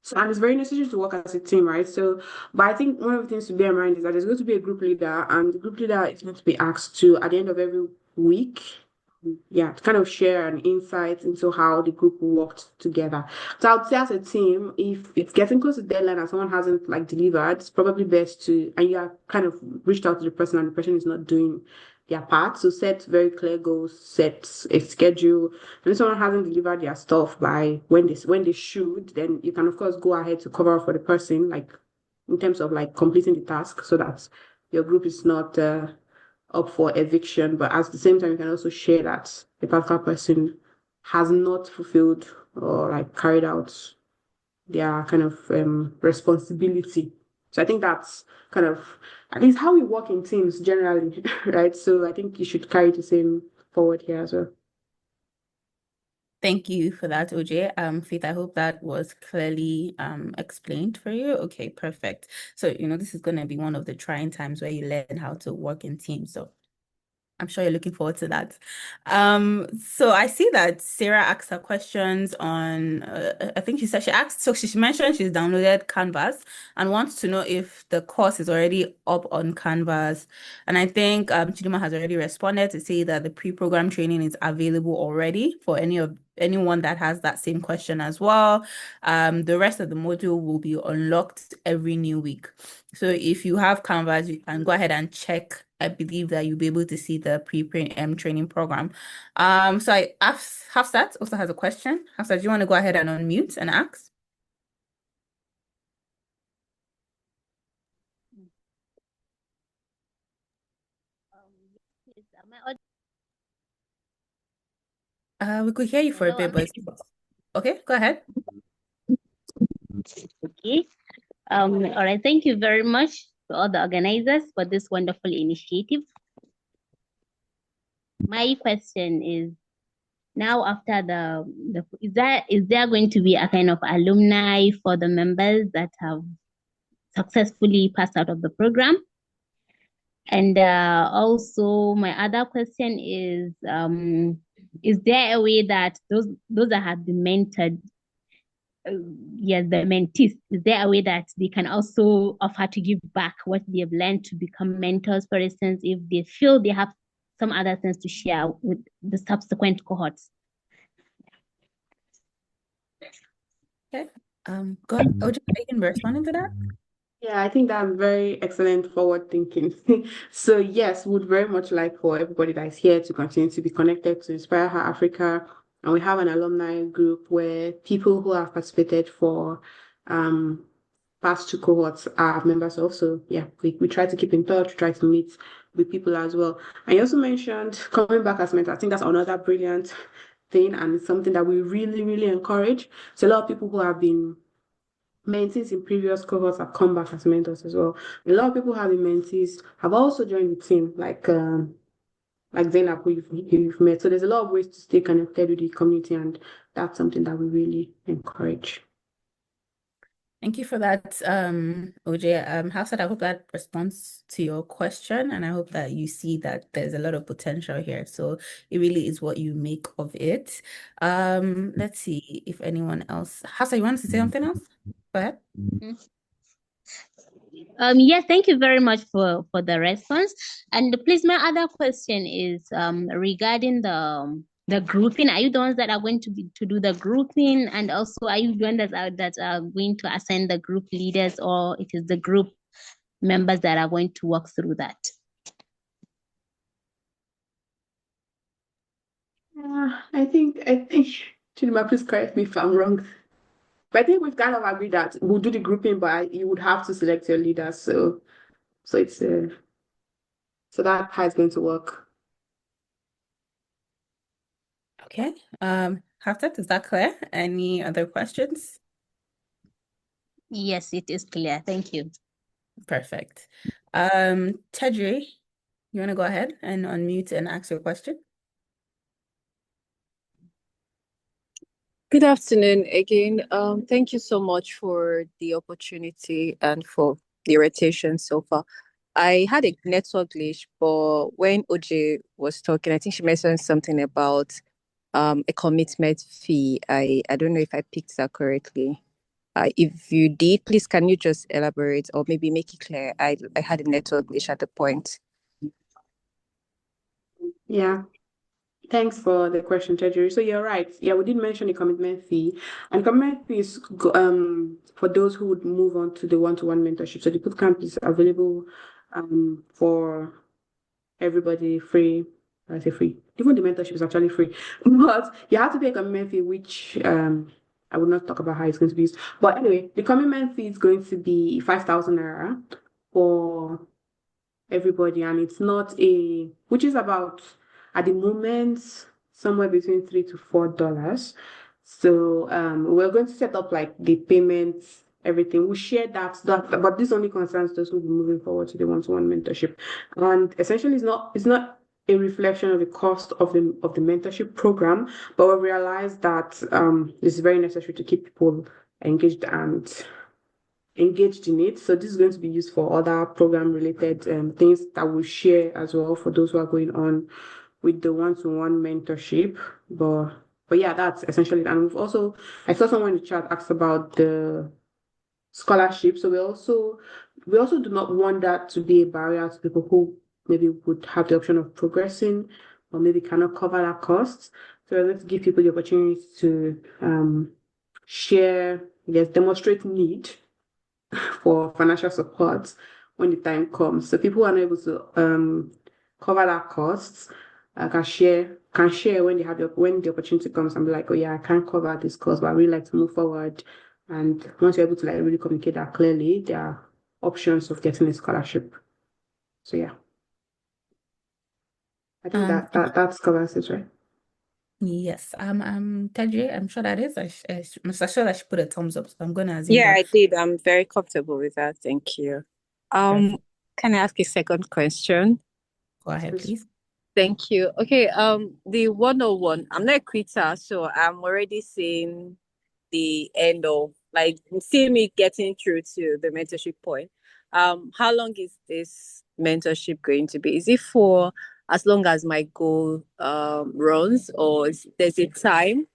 So, and it's very necessary to work as a team, right? So, but I think one of the things to bear in mind is that there's going to be a group leader, and the group leader is going to be asked to, at the end of every week, to kind of share an insight into how the group worked together. So I would say as a team, if it's getting close to deadline and someone hasn't like delivered, it's probably best to, and you are kind of reached out to the person and the person is not doing their part. So set very clear goals, set a schedule. And if someone hasn't delivered their stuff by when they should, then you can of course go ahead to cover up for the person, like in terms of like completing the task so that your group is not up for eviction, but at the same time, you can also share that the particular person has not fulfilled or like carried out their kind of responsibility. So I think that's kind of at least how we work in teams generally, right? So I think you should carry the same forward here as well.
Thank you for that, OJ. Faith, I hope that was clearly explained for you. Okay, perfect. So, this is going to be one of the trying times where you learn how to work in teams. So I'm sure you're looking forward to that. So I see that Sarah asked her questions on, I think she said she mentioned she's downloaded Canvas and wants to know if the course is already up on Canvas. And I think Chidima has already responded to say that the pre-program training is available already for anyone that has that same question as well. The rest of the module will be unlocked every new week. So if you have Canvas, you can go ahead and check I believe that you'll be able to see the pre-print training program. So Hafsat also has a question. Hafsat, do you want to go ahead and unmute and ask? We could hear you for a bit, but okay, go ahead.
Okay. All right. Thank you very much to all the organizers for this wonderful initiative. My question is, now after is there going to be a kind of alumni for the members that have successfully passed out of the program? And also my other question is there a way that those that have been mentored, yes, the mentees, is there a way that they can also offer to give back what they have learned to become mentors, for instance, if they feel they have some other things to share with the subsequent cohorts?
Okay. Go ahead. OJ, you can respond to that.
Yeah, I think that's very excellent forward thinking. So yes, would very much like for everybody that is here to continue to be connected to Inspire Her Africa. And we have an alumni group where people who have participated for past two cohorts are members of. So yeah, we try to keep in touch, try to meet with people as well. And you also mentioned coming back as mentor. I think that's another brilliant thing, and it's something that we really, really encourage. So a lot of people who have been mentees in previous cohorts have come back as mentors as well. A lot of people who have been mentees have also joined the team, like Zainab, who you've met. So there's a lot of ways to stay connected with the community, and that's something that we really encourage.
Thank you for that, OJ. Hafsat, I hope that responds to your question, and I hope that you see that there's a lot of potential here. So it really is what you make of it. Let's see if anyone else. Hafsat, you want to say something else? Go ahead.
Yes, thank you very much for the response. And please, my other question is regarding the grouping. Are you the ones that are going to do the grouping, and also are you the ones that are going to assign the group leaders, or it is the group members that are going to work through that?
I think, Chidima, please correct me if I'm wrong. But I think we've kind of agreed that we'll do the grouping, but you would have to select your leaders. So it's so that how it's going to work.
Okay. Hafsat, is that clear? Any other questions?
Yes, it is clear. Thank you.
Perfect. Tedri, you want to go ahead and unmute and ask your question?
Good afternoon again. Thank you so much for the opportunity and for the rotation so far. I had a network glitch, but when OJ was talking, I think she mentioned something about a commitment fee. I don't know if I picked that correctly. If you did, please can you just elaborate or maybe make it clear? I had a network glitch at the point.
Yeah. Thanks for the question, Treasury. So you're right. Yeah, we did mention the commitment fee. And commitment fee is for those who would move on to the one-to-one mentorship. So the bootcamp is available for everybody free. I say free. Even the mentorship is actually free. But you have to pay a commitment fee, which I will not talk about how it's going to be used. But anyway, the commitment fee is going to be 5,000 naira for everybody, and it's not which is about at the moment somewhere between $3 to $4. So we're going to set up like the payments, everything. We'll share that, but this only concerns those who will be moving forward to the one-to-one mentorship. And essentially it's not a reflection of the cost of the mentorship program, but we realized that it's very necessary to keep people engaged in it. So this is going to be used for other program related things that we'll share as well for those who are going on with the one-to-one mentorship. But yeah, that's essentially it. And we've also, I saw someone in the chat asked about the scholarship. So we also do not want that to be a barrier to people who maybe would have the option of progressing or maybe cannot cover that cost. So we're going to give people the opportunity to share, demonstrate need for financial support when the time comes. So people who are not able to cover that costs can share when when the opportunity comes and be like, oh yeah, I can't cover this cost, but I really like to move forward. And once you're able to like really communicate that clearly, there are options of getting a scholarship. So yeah, I think that covers it, right?
Yes. Tedri, I'm sure that is. Mr. Sure, I should put a thumbs up. So I'm going to assume
Yeah,
that.
I did. I'm very comfortable with that. Thank you.
Perfect.
Can I ask a second question?
Go ahead, please.
Thank you. Okay, the 101, I'm not a quitter, so I'm already seeing the end of like seeing me getting through to the mentorship point. How long is this mentorship going to be? Is it for as long as my goal runs, or there's a time,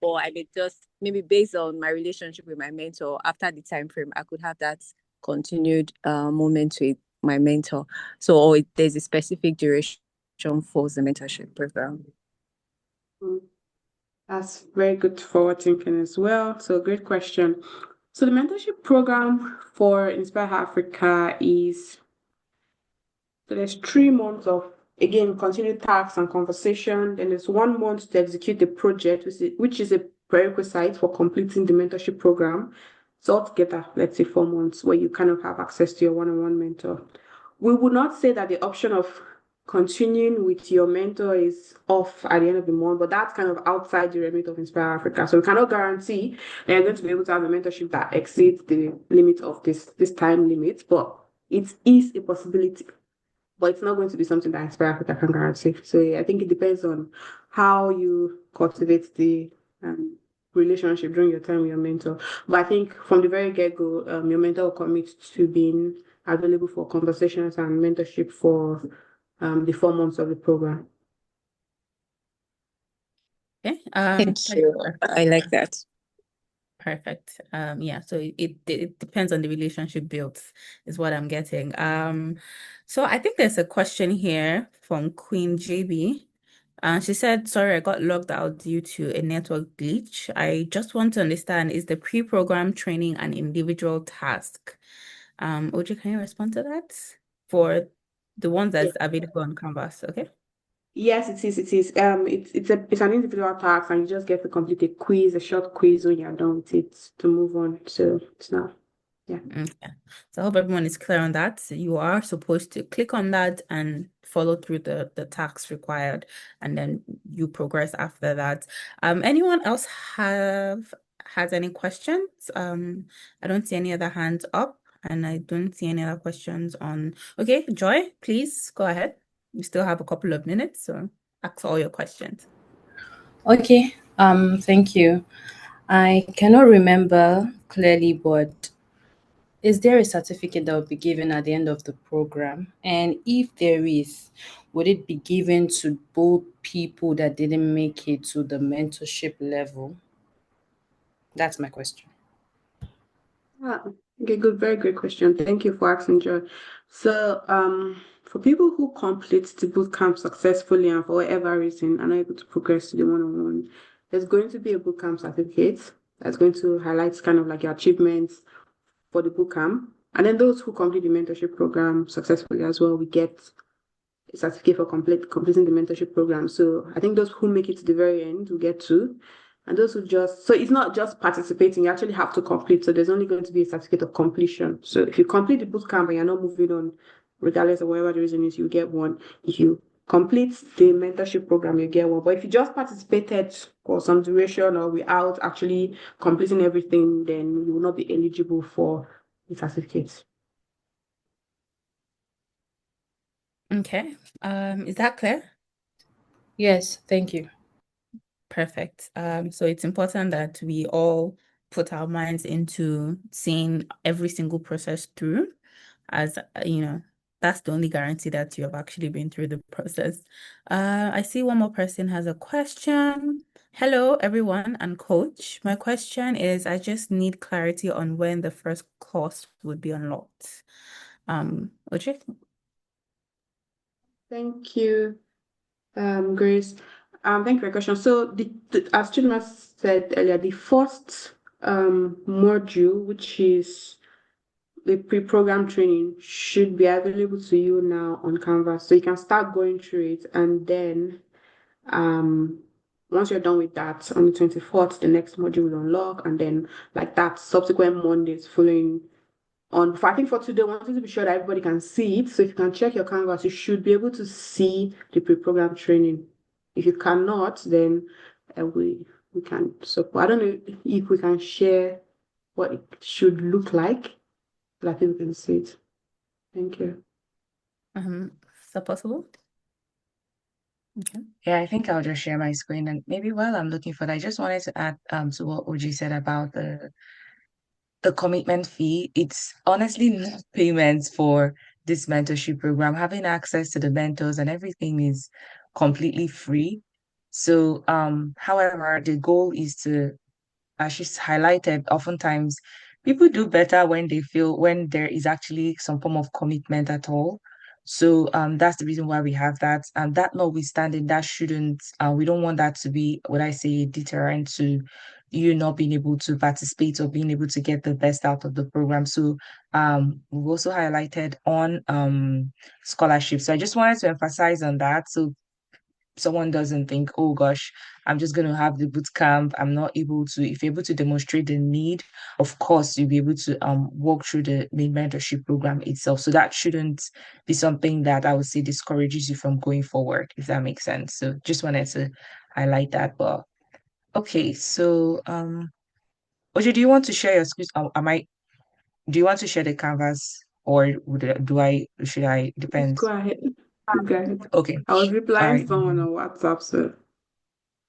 or I may just maybe based on my relationship with my mentor after the time frame, I could have that continued moment with my mentor. So, or there's a specific duration for the mentorship program.
That's very good forward thinking as well. So great question. So the mentorship program for Inspire Her Afrika is so there's 3 months of again continued tasks and conversation. Then there's 1 month to execute the project, which is a prerequisite for completing the mentorship program. So altogether, let's say 4 months where you kind of have access to your one-on-one mentor. We would not say that the option of continuing with your mentor is off at the end of the month, but that's kind of outside the remit of Inspire Africa. So we cannot guarantee that you're going to be able to have a mentorship that exceeds the limit of this time limit, but it is a possibility. But it's not going to be something that Inspire Africa can guarantee. So yeah, I think it depends on how you cultivate the relationship during your time with your mentor. But I think from the very get-go, your mentor will commit to being available for conversations and mentorship for the 4 months of the program.
Okay.
Thank you. I like that.
Perfect. Yeah, so it depends on the relationship built, is what I'm getting. So I think there's a question here from Queen JB. She said, sorry, I got logged out due to a network glitch. I just want to understand, is the pre-program training an individual task? Oji, can you respond to that? For the ones that's available on Canvas, okay?
Yes, it is. It is. It's an individual task, and you just get to complete a short quiz when you're done with it to move on. So it's not. Yeah.
Okay. So I hope everyone is clear on that. You are supposed to click on that and follow through the tasks required, and then you progress after that. Anyone else has any questions? I don't see any other hands up, and I don't see any other questions on. Okay, Joy, please go ahead. You still have a couple of minutes, so ask all your questions.
Okay, thank you. I cannot remember clearly, but is there a certificate that will be given at the end of the program? And if there is, would it be given to both people that didn't make it to the mentorship level? That's my question.
Okay, good, very great question. Thank you for asking, Joy. So, for people who complete the bootcamp successfully and for whatever reason are not able to progress to the one-on-one, there's going to be a bootcamp certificate that's going to highlight kind of like your achievements for the bootcamp. And then those who complete the mentorship program successfully as well, we get a certificate for completing the mentorship program. So I think those who make it to the very end will get two. And those who so it's not just participating, you actually have to complete. So there's only going to be a certificate of completion. So if you complete the bootcamp and you're not moving on, regardless of whatever the reason is, you get one. If you complete the mentorship program, you get one. But if you just participated for some duration or without actually completing everything, then you will not be eligible for the certificate.
Okay. Is that clear?
Yes, thank you.
Perfect. So it's important that we all put our minds into seeing every single process through, as that's the only guarantee that you have actually been through the process. I see one more person has a question. Hello, everyone and coach. My question is, I just need clarity on when the first course would be unlocked. Oje?
Thank you, Grace. Thank you for your question. So, as Chidima said earlier, the first module, which is the pre-program training should be available to you now on Canvas. So you can start going through it, and then once you're done with that, on the 24th, the next module will unlock, and then like that, subsequent Mondays following on. I think for today, I wanted to be sure that everybody can see it. So if you can check your Canvas, you should be able to see the pre-program training. If you cannot, then we can. So I don't know if we can share what it should look like, but I think we can see it. Thank you.
Is that possible? Okay.
Yeah, I think I'll just share my screen, and maybe while I'm looking for that, I just wanted to add to what Oji said about the commitment fee. It's honestly not payment for this mentorship program. Having access to the mentors and everything is completely free. So however, the goal is to, as she's highlighted, oftentimes people do better when they feel when there is actually some form of commitment at all. So that's the reason why we have that. And that notwithstanding, that shouldn't we don't want that to be what I say deterrent to you not being able to participate or being able to get the best out of the program. So we've also highlighted on scholarships. So I just wanted to emphasize on that. So someone doesn't think, oh gosh, I'm just going to have the boot camp. I'm not able to, if you're able to demonstrate the need, of course, you'll be able to walk through the main mentorship program itself. So that shouldn't be something that I would say discourages you from going forward, if that makes sense. So just wanted to highlight that. But okay, so Oje, do you want to share your screen? Do you want to share the canvas or should I,
Just
depends.
go ahead. Go ahead.
Okay.
I was
All
replying
right.
someone on WhatsApp, so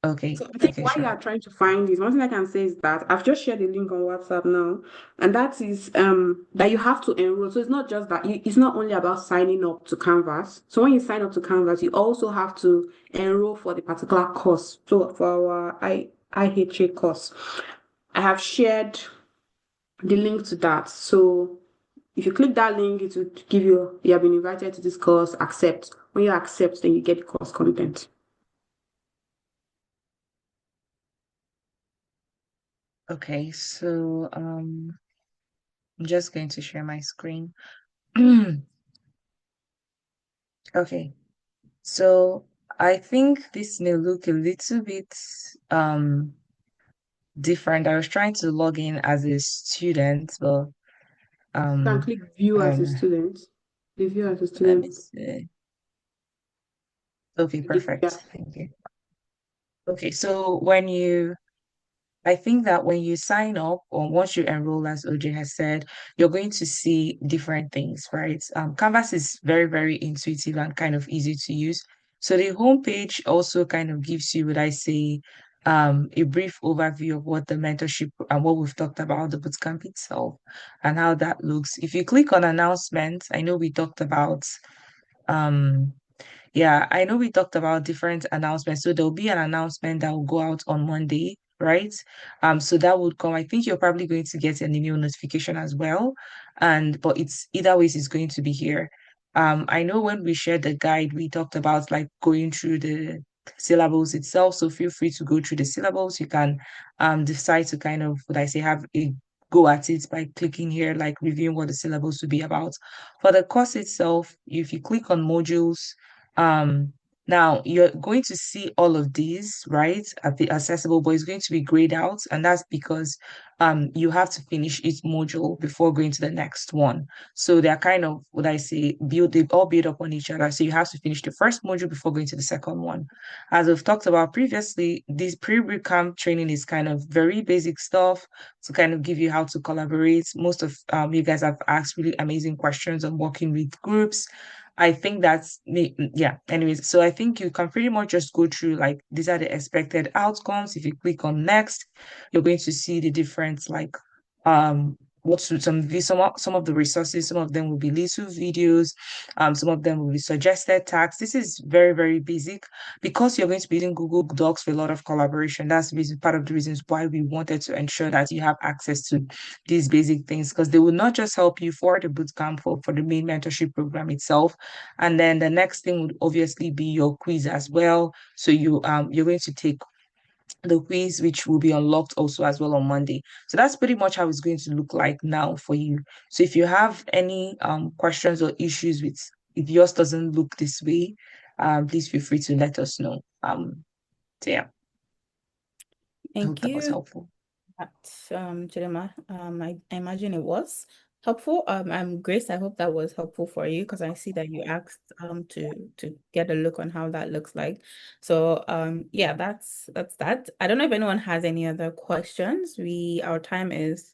Okay.
I think
Okay,
while you
sure.
are trying to find this, one thing I can say is that I've just shared the link on WhatsApp now, and that is that you have to enroll. So it's not just that it's not only about signing up to Canvas. So when you sign up to Canvas, you also have to enroll for the particular course. So for our IHA course, I have shared the link to that. So if you click that link, it will give you have been invited to this course, accept. When you accept, then you get the course content.
Okay, so I'm just going to share my screen. Okay, so I think this may look a little bit different. I was trying to log in as a student, but
You can
um
click view as a
um
student. The view as a
let me
student.
see. Okay,
Yeah.
perfect. Thank you. Okay, so I think that when you sign up or once you enroll, as OJ has said, you're going to see different things, right? Canvas is very, very intuitive and kind of easy to use. So the homepage also kind of gives you, would I say, a brief overview of what the mentorship and what we've talked about, the bootcamp itself, and how that looks. If you click on announcements, I know we talked about um yeah, I know we talked about different announcements. So there'll be an announcement that will go out on Monday, right? So that would come. I think you're probably going to get an email notification as well. But it's either ways it's going to be here. I know when we shared the guide, we talked about like going through the syllables itself. So feel free to go through the syllables. You can decide to kind of, would I say, have a go at it by clicking here, like reviewing what the syllables would be about. For the course itself, if you click on modules, um, now you're going to see all of these, right, at the accessible, but it's going to be grayed out, and that's because you have to finish each module before going to the next one. So they're kind of what I say, they all build up on each other. So you have to finish the first module before going to the second one. As we've talked about previously, this pre-bootcamp training is kind of very basic stuff to kind of give you how to collaborate. Most of you guys have asked really amazing questions on working with groups. I think that's me. Yeah. Anyways, so I think you can pretty much just go through like these are the expected outcomes. If you click on next, you're going to see the different like some of the resources. Some of them will be little videos. Some of them will be suggested tasks. This is very, very basic because you're going to be using Google Docs for a lot of collaboration. That's the reason, part of the reasons why we wanted to ensure that you have access to these basic things because they will not just help you for the bootcamp for the main mentorship program itself. And then the next thing would obviously be your quiz as well. So you're going to take the quiz, which will be unlocked also as well on Monday. So that's pretty much how it's going to look like now for you. So if you have any questions or issues with if yours doesn't look this way, please feel free to let us know. So yeah, I hope
Thank
that was
you.
helpful.
Chidema, I imagine it was helpful. Grace, I hope that was helpful for you because I see that you asked to get a look on how that looks like. So yeah, that's that. I don't know if anyone has any other questions. Our time is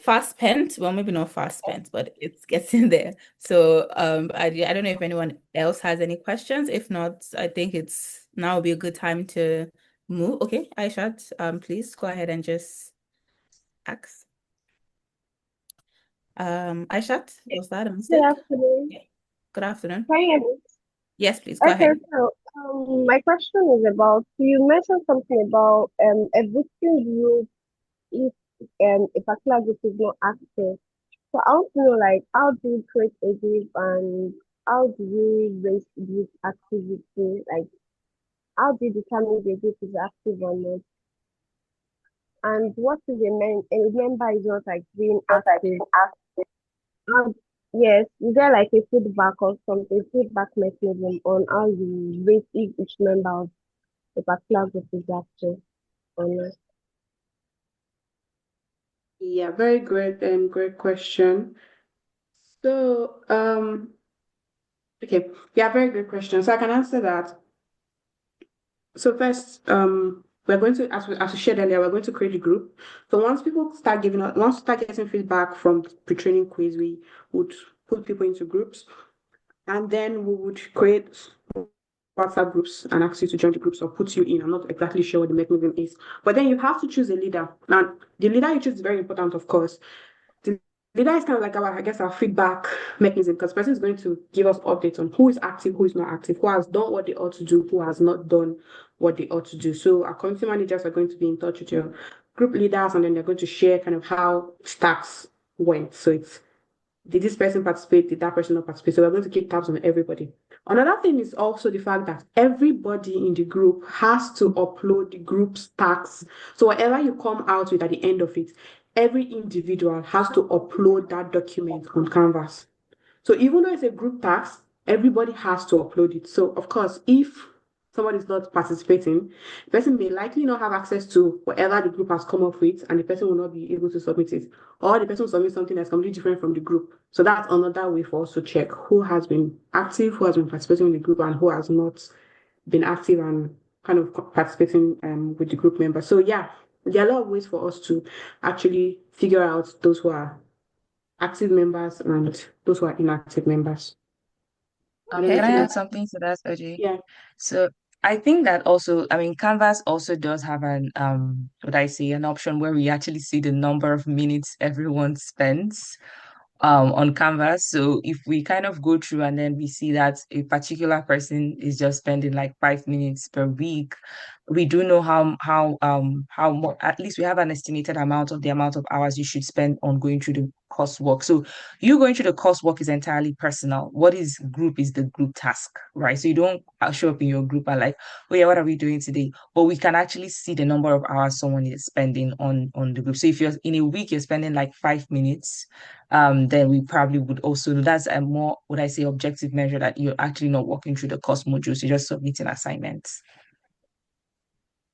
fast spent. Well, maybe not fast spent, but it's getting there. So I don't know if anyone else has any questions. If not, I think it's now will be a good time to move. Okay, Aishat, please go ahead and just ask. Aishat, was that a
Good
mistake?
afternoon.
Yeah. Good afternoon.
Can you hear me?
Yes, please go
Okay,
ahead.
so my question is about you mentioned something about a boosting group if a particular group is not active. So I want to know like how do you create a group and how do you rate group activity? Like how do you determine the group is active or not? And what if a member is not like being active? Yes, is there like a feedback or something, feedback mechanism on how you rate if each member of a particular group is active or not?
Yeah, very great and great question. So, okay, yeah, very good question. So I can answer that. So first, we're going to, as we shared earlier, we're going to create a group. So once we start getting feedback from the pre-training quiz, we would put people into groups, and then we would create WhatsApp groups and ask you to join the groups or put you in. I'm not exactly sure what the mechanism is, but then you have to choose a leader. Now, the leader you choose is very important, of course. The leader is kind of like our feedback mechanism because the person is going to give us updates on who is active, who is not active, who has done what they ought to do, who has not done what they ought to do. So our community managers are going to be in touch with your group leaders and then they're going to share kind of how stacks went. So it's did this person participate? Did that person not participate? So we're going to keep tabs on everybody. Another thing is also the fact that everybody in the group has to upload the group's tax. So whatever you come out with at the end of it, every individual has to upload that document on Canvas. So even though it's a group task, everybody has to upload it. So of course, if someone is not participating, the person may likely not have access to whatever the group has come up with, and the person will not be able to submit it. Or the person will submit something that's completely different from the group. So that's another way for us to check who has been active, who has been participating in the group, and who has not been active and kind of participating with the group members. So yeah, there are a lot of ways for us to actually figure out those who are active members and those who are inactive members.
Okay.
Can I add something to that, OJ?
Yeah.
So I think that also, I mean, Canvas also does have an what I say, an option where we actually see the number of minutes everyone spends on Canvas. So if we kind of go through and then we see that a particular person is just spending like 5 minutes per week, we do know how more, at least we have an estimated amount of the amount of hours you should spend on going through the coursework. So you going through the coursework is entirely personal. What is group is the group task, right? So you don't show up in your group and like, oh yeah, what are we doing today? But we can actually see the number of hours someone is spending on the group. So if you're in a week, you're spending like 5 minutes, then we probably would also know that's a more, would I say, objective measure that you're actually not working through the course modules, you're just submitting assignments.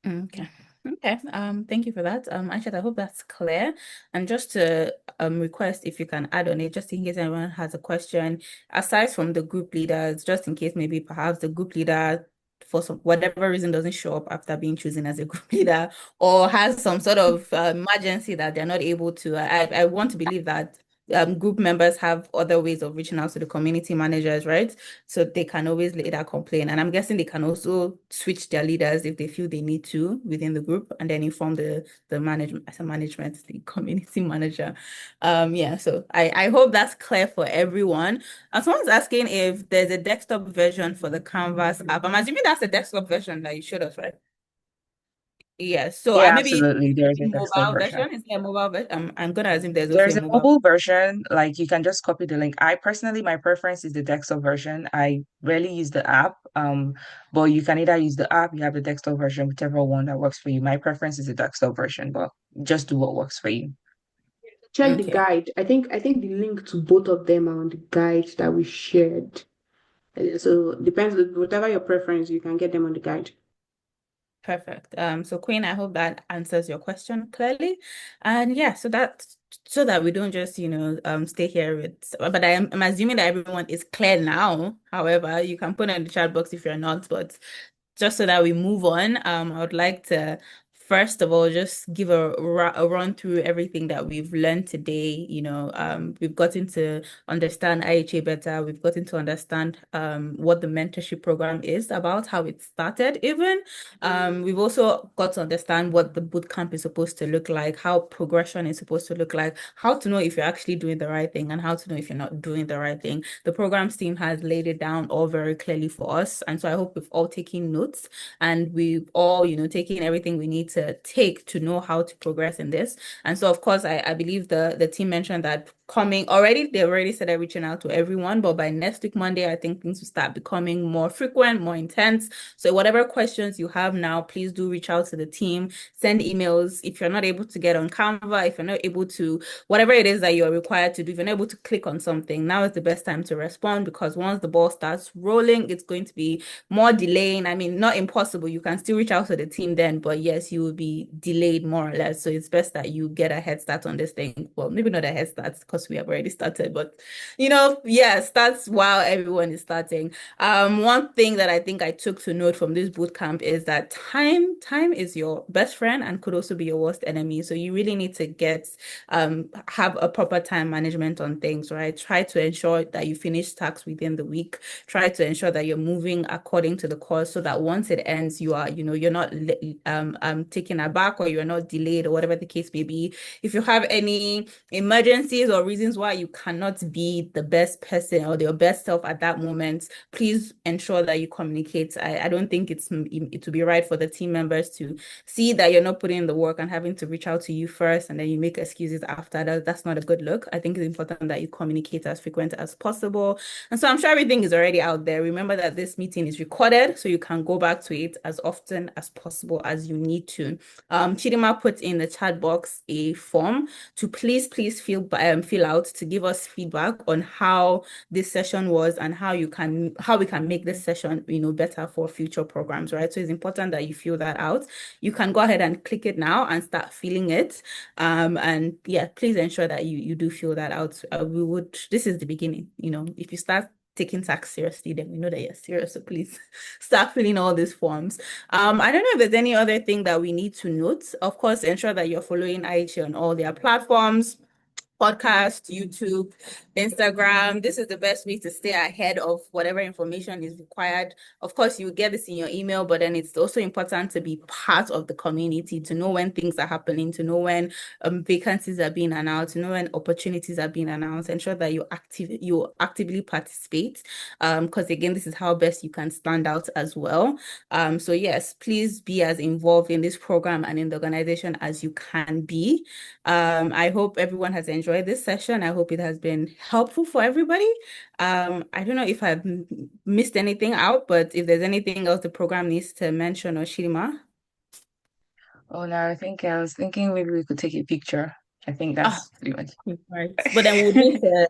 Okay. Okay. Thank you for that. Aishat, I hope that's clear. And just to request if you can add on it, just in case anyone has a question, aside from the group leaders, just in case maybe perhaps the group leader for some whatever reason doesn't show up after being chosen as a group leader or has some sort of emergency that they're not able to. I want to believe that group members have other ways of reaching out to the community managers, right? So they can always later complain. And I'm guessing they can also switch their leaders if they feel they need to within the group and then inform the management, the community manager. Yeah, so I hope that's clear for everyone. And someone's asking if there's a desktop version for the Canvas app. I'm assuming that's the desktop version that you showed us, right? Yes. So
Yeah,
maybe
absolutely. There is a desktop
mobile
version.
version. Is there a mobile version? I'm gonna assume there's also a
There's a
mobile.
mobile version, like you can just copy the link. I personally, my preference is the desktop version. I rarely use the app, but you can either use the app, you have the desktop version, whichever one that works for you. My preference is the desktop version, but just do what works for you.
Check the
Okay.
guide. I think the link to both of them are on the guide that we shared. So depends whatever your preference, you can get them on the guide.
Perfect. So Queen, I hope that answers your question clearly. And yeah, so that we don't just, stay here with, but I'm assuming that everyone is clear now. However, you can put in the chat box if you're not, but just so that we move on, I would like to first of all just give a run through everything that we've learned today. We've gotten to understand IHA better. We've gotten to understand what the mentorship program is about, how it started even. We've also got to understand what the boot camp is supposed to look like, how progression is supposed to look like, how to know if you're actually doing the right thing, and how to know if you're not doing the right thing. The programs team has laid it down all very clearly for us. And so I hope we've all taken notes and we've all, taken everything we need to take to know how to progress in this. And so, of course, I believe the team mentioned that they already said they're reaching out to everyone, but by next week, Monday, I think things will start becoming more frequent, more intense. So whatever questions you have now, please do reach out to the team, send emails. If you're not able to get on Canva, if you're not able to, whatever it is that you're required to do, if you're not able to click on something, now is the best time to respond, because once the ball starts rolling, it's going to be more delaying. I mean, not impossible. You can still reach out to the team then, but yes, you will be delayed more or less. So it's best that you get a head start on this thing. Well, maybe not a head start because we have already started, but yeah, starts while everyone is starting. One thing that I think I took to note from this boot camp is that time is your best friend and could also be your worst enemy. So you really need to have a proper time management on things, right? Try to ensure that you finish tasks within the week. Try to ensure that you're moving according to the course so that once it ends, you're not taken aback or you're not delayed or whatever the case may be. If you have any emergencies or reasons why you cannot be the best person or your best self at that moment, please ensure that you communicate. I don't think it would be right for the team members to see that you're not putting in the work and having to reach out to you first and then you make excuses after that. That's not a good look. I think it's important that you communicate as frequent as possible. And so I'm sure everything is already out there. Remember that this meeting is recorded, so you can go back to it as often as possible as you need to. Chidima put in the chat box a form to please fill out to give us feedback on how this session was and how we can make this session better for future programs, right? So it's important that you fill that out. You can go ahead and click it now and start filling it. And yeah, please ensure that you do fill that out. This is the beginning. If you start taking tax seriously, then we know that you're serious. So please start filling all these forms. I don't know if there's any other thing that we need to note. Of course, ensure that you're following IHA on all their platforms. Podcast, YouTube, Instagram. This is the best way to stay ahead of whatever information is required. Of course, you get this in your email, but then it's also important to be part of the community, to know when things are happening, to know when vacancies are being announced, to know when opportunities are being announced. Ensure that you actively participate, because again, this is how best you can stand out as well. So yes, please be as involved in this program and in the organization as you can be. I hope everyone has enjoyed this session. I hope it has been helpful for everybody. I don't know if I've missed anything out, but if there's anything else the program needs to mention or Shima.
Oh no, I was thinking maybe we could take a picture. I think
Ah,
that's pretty much.
right. But then we'll need to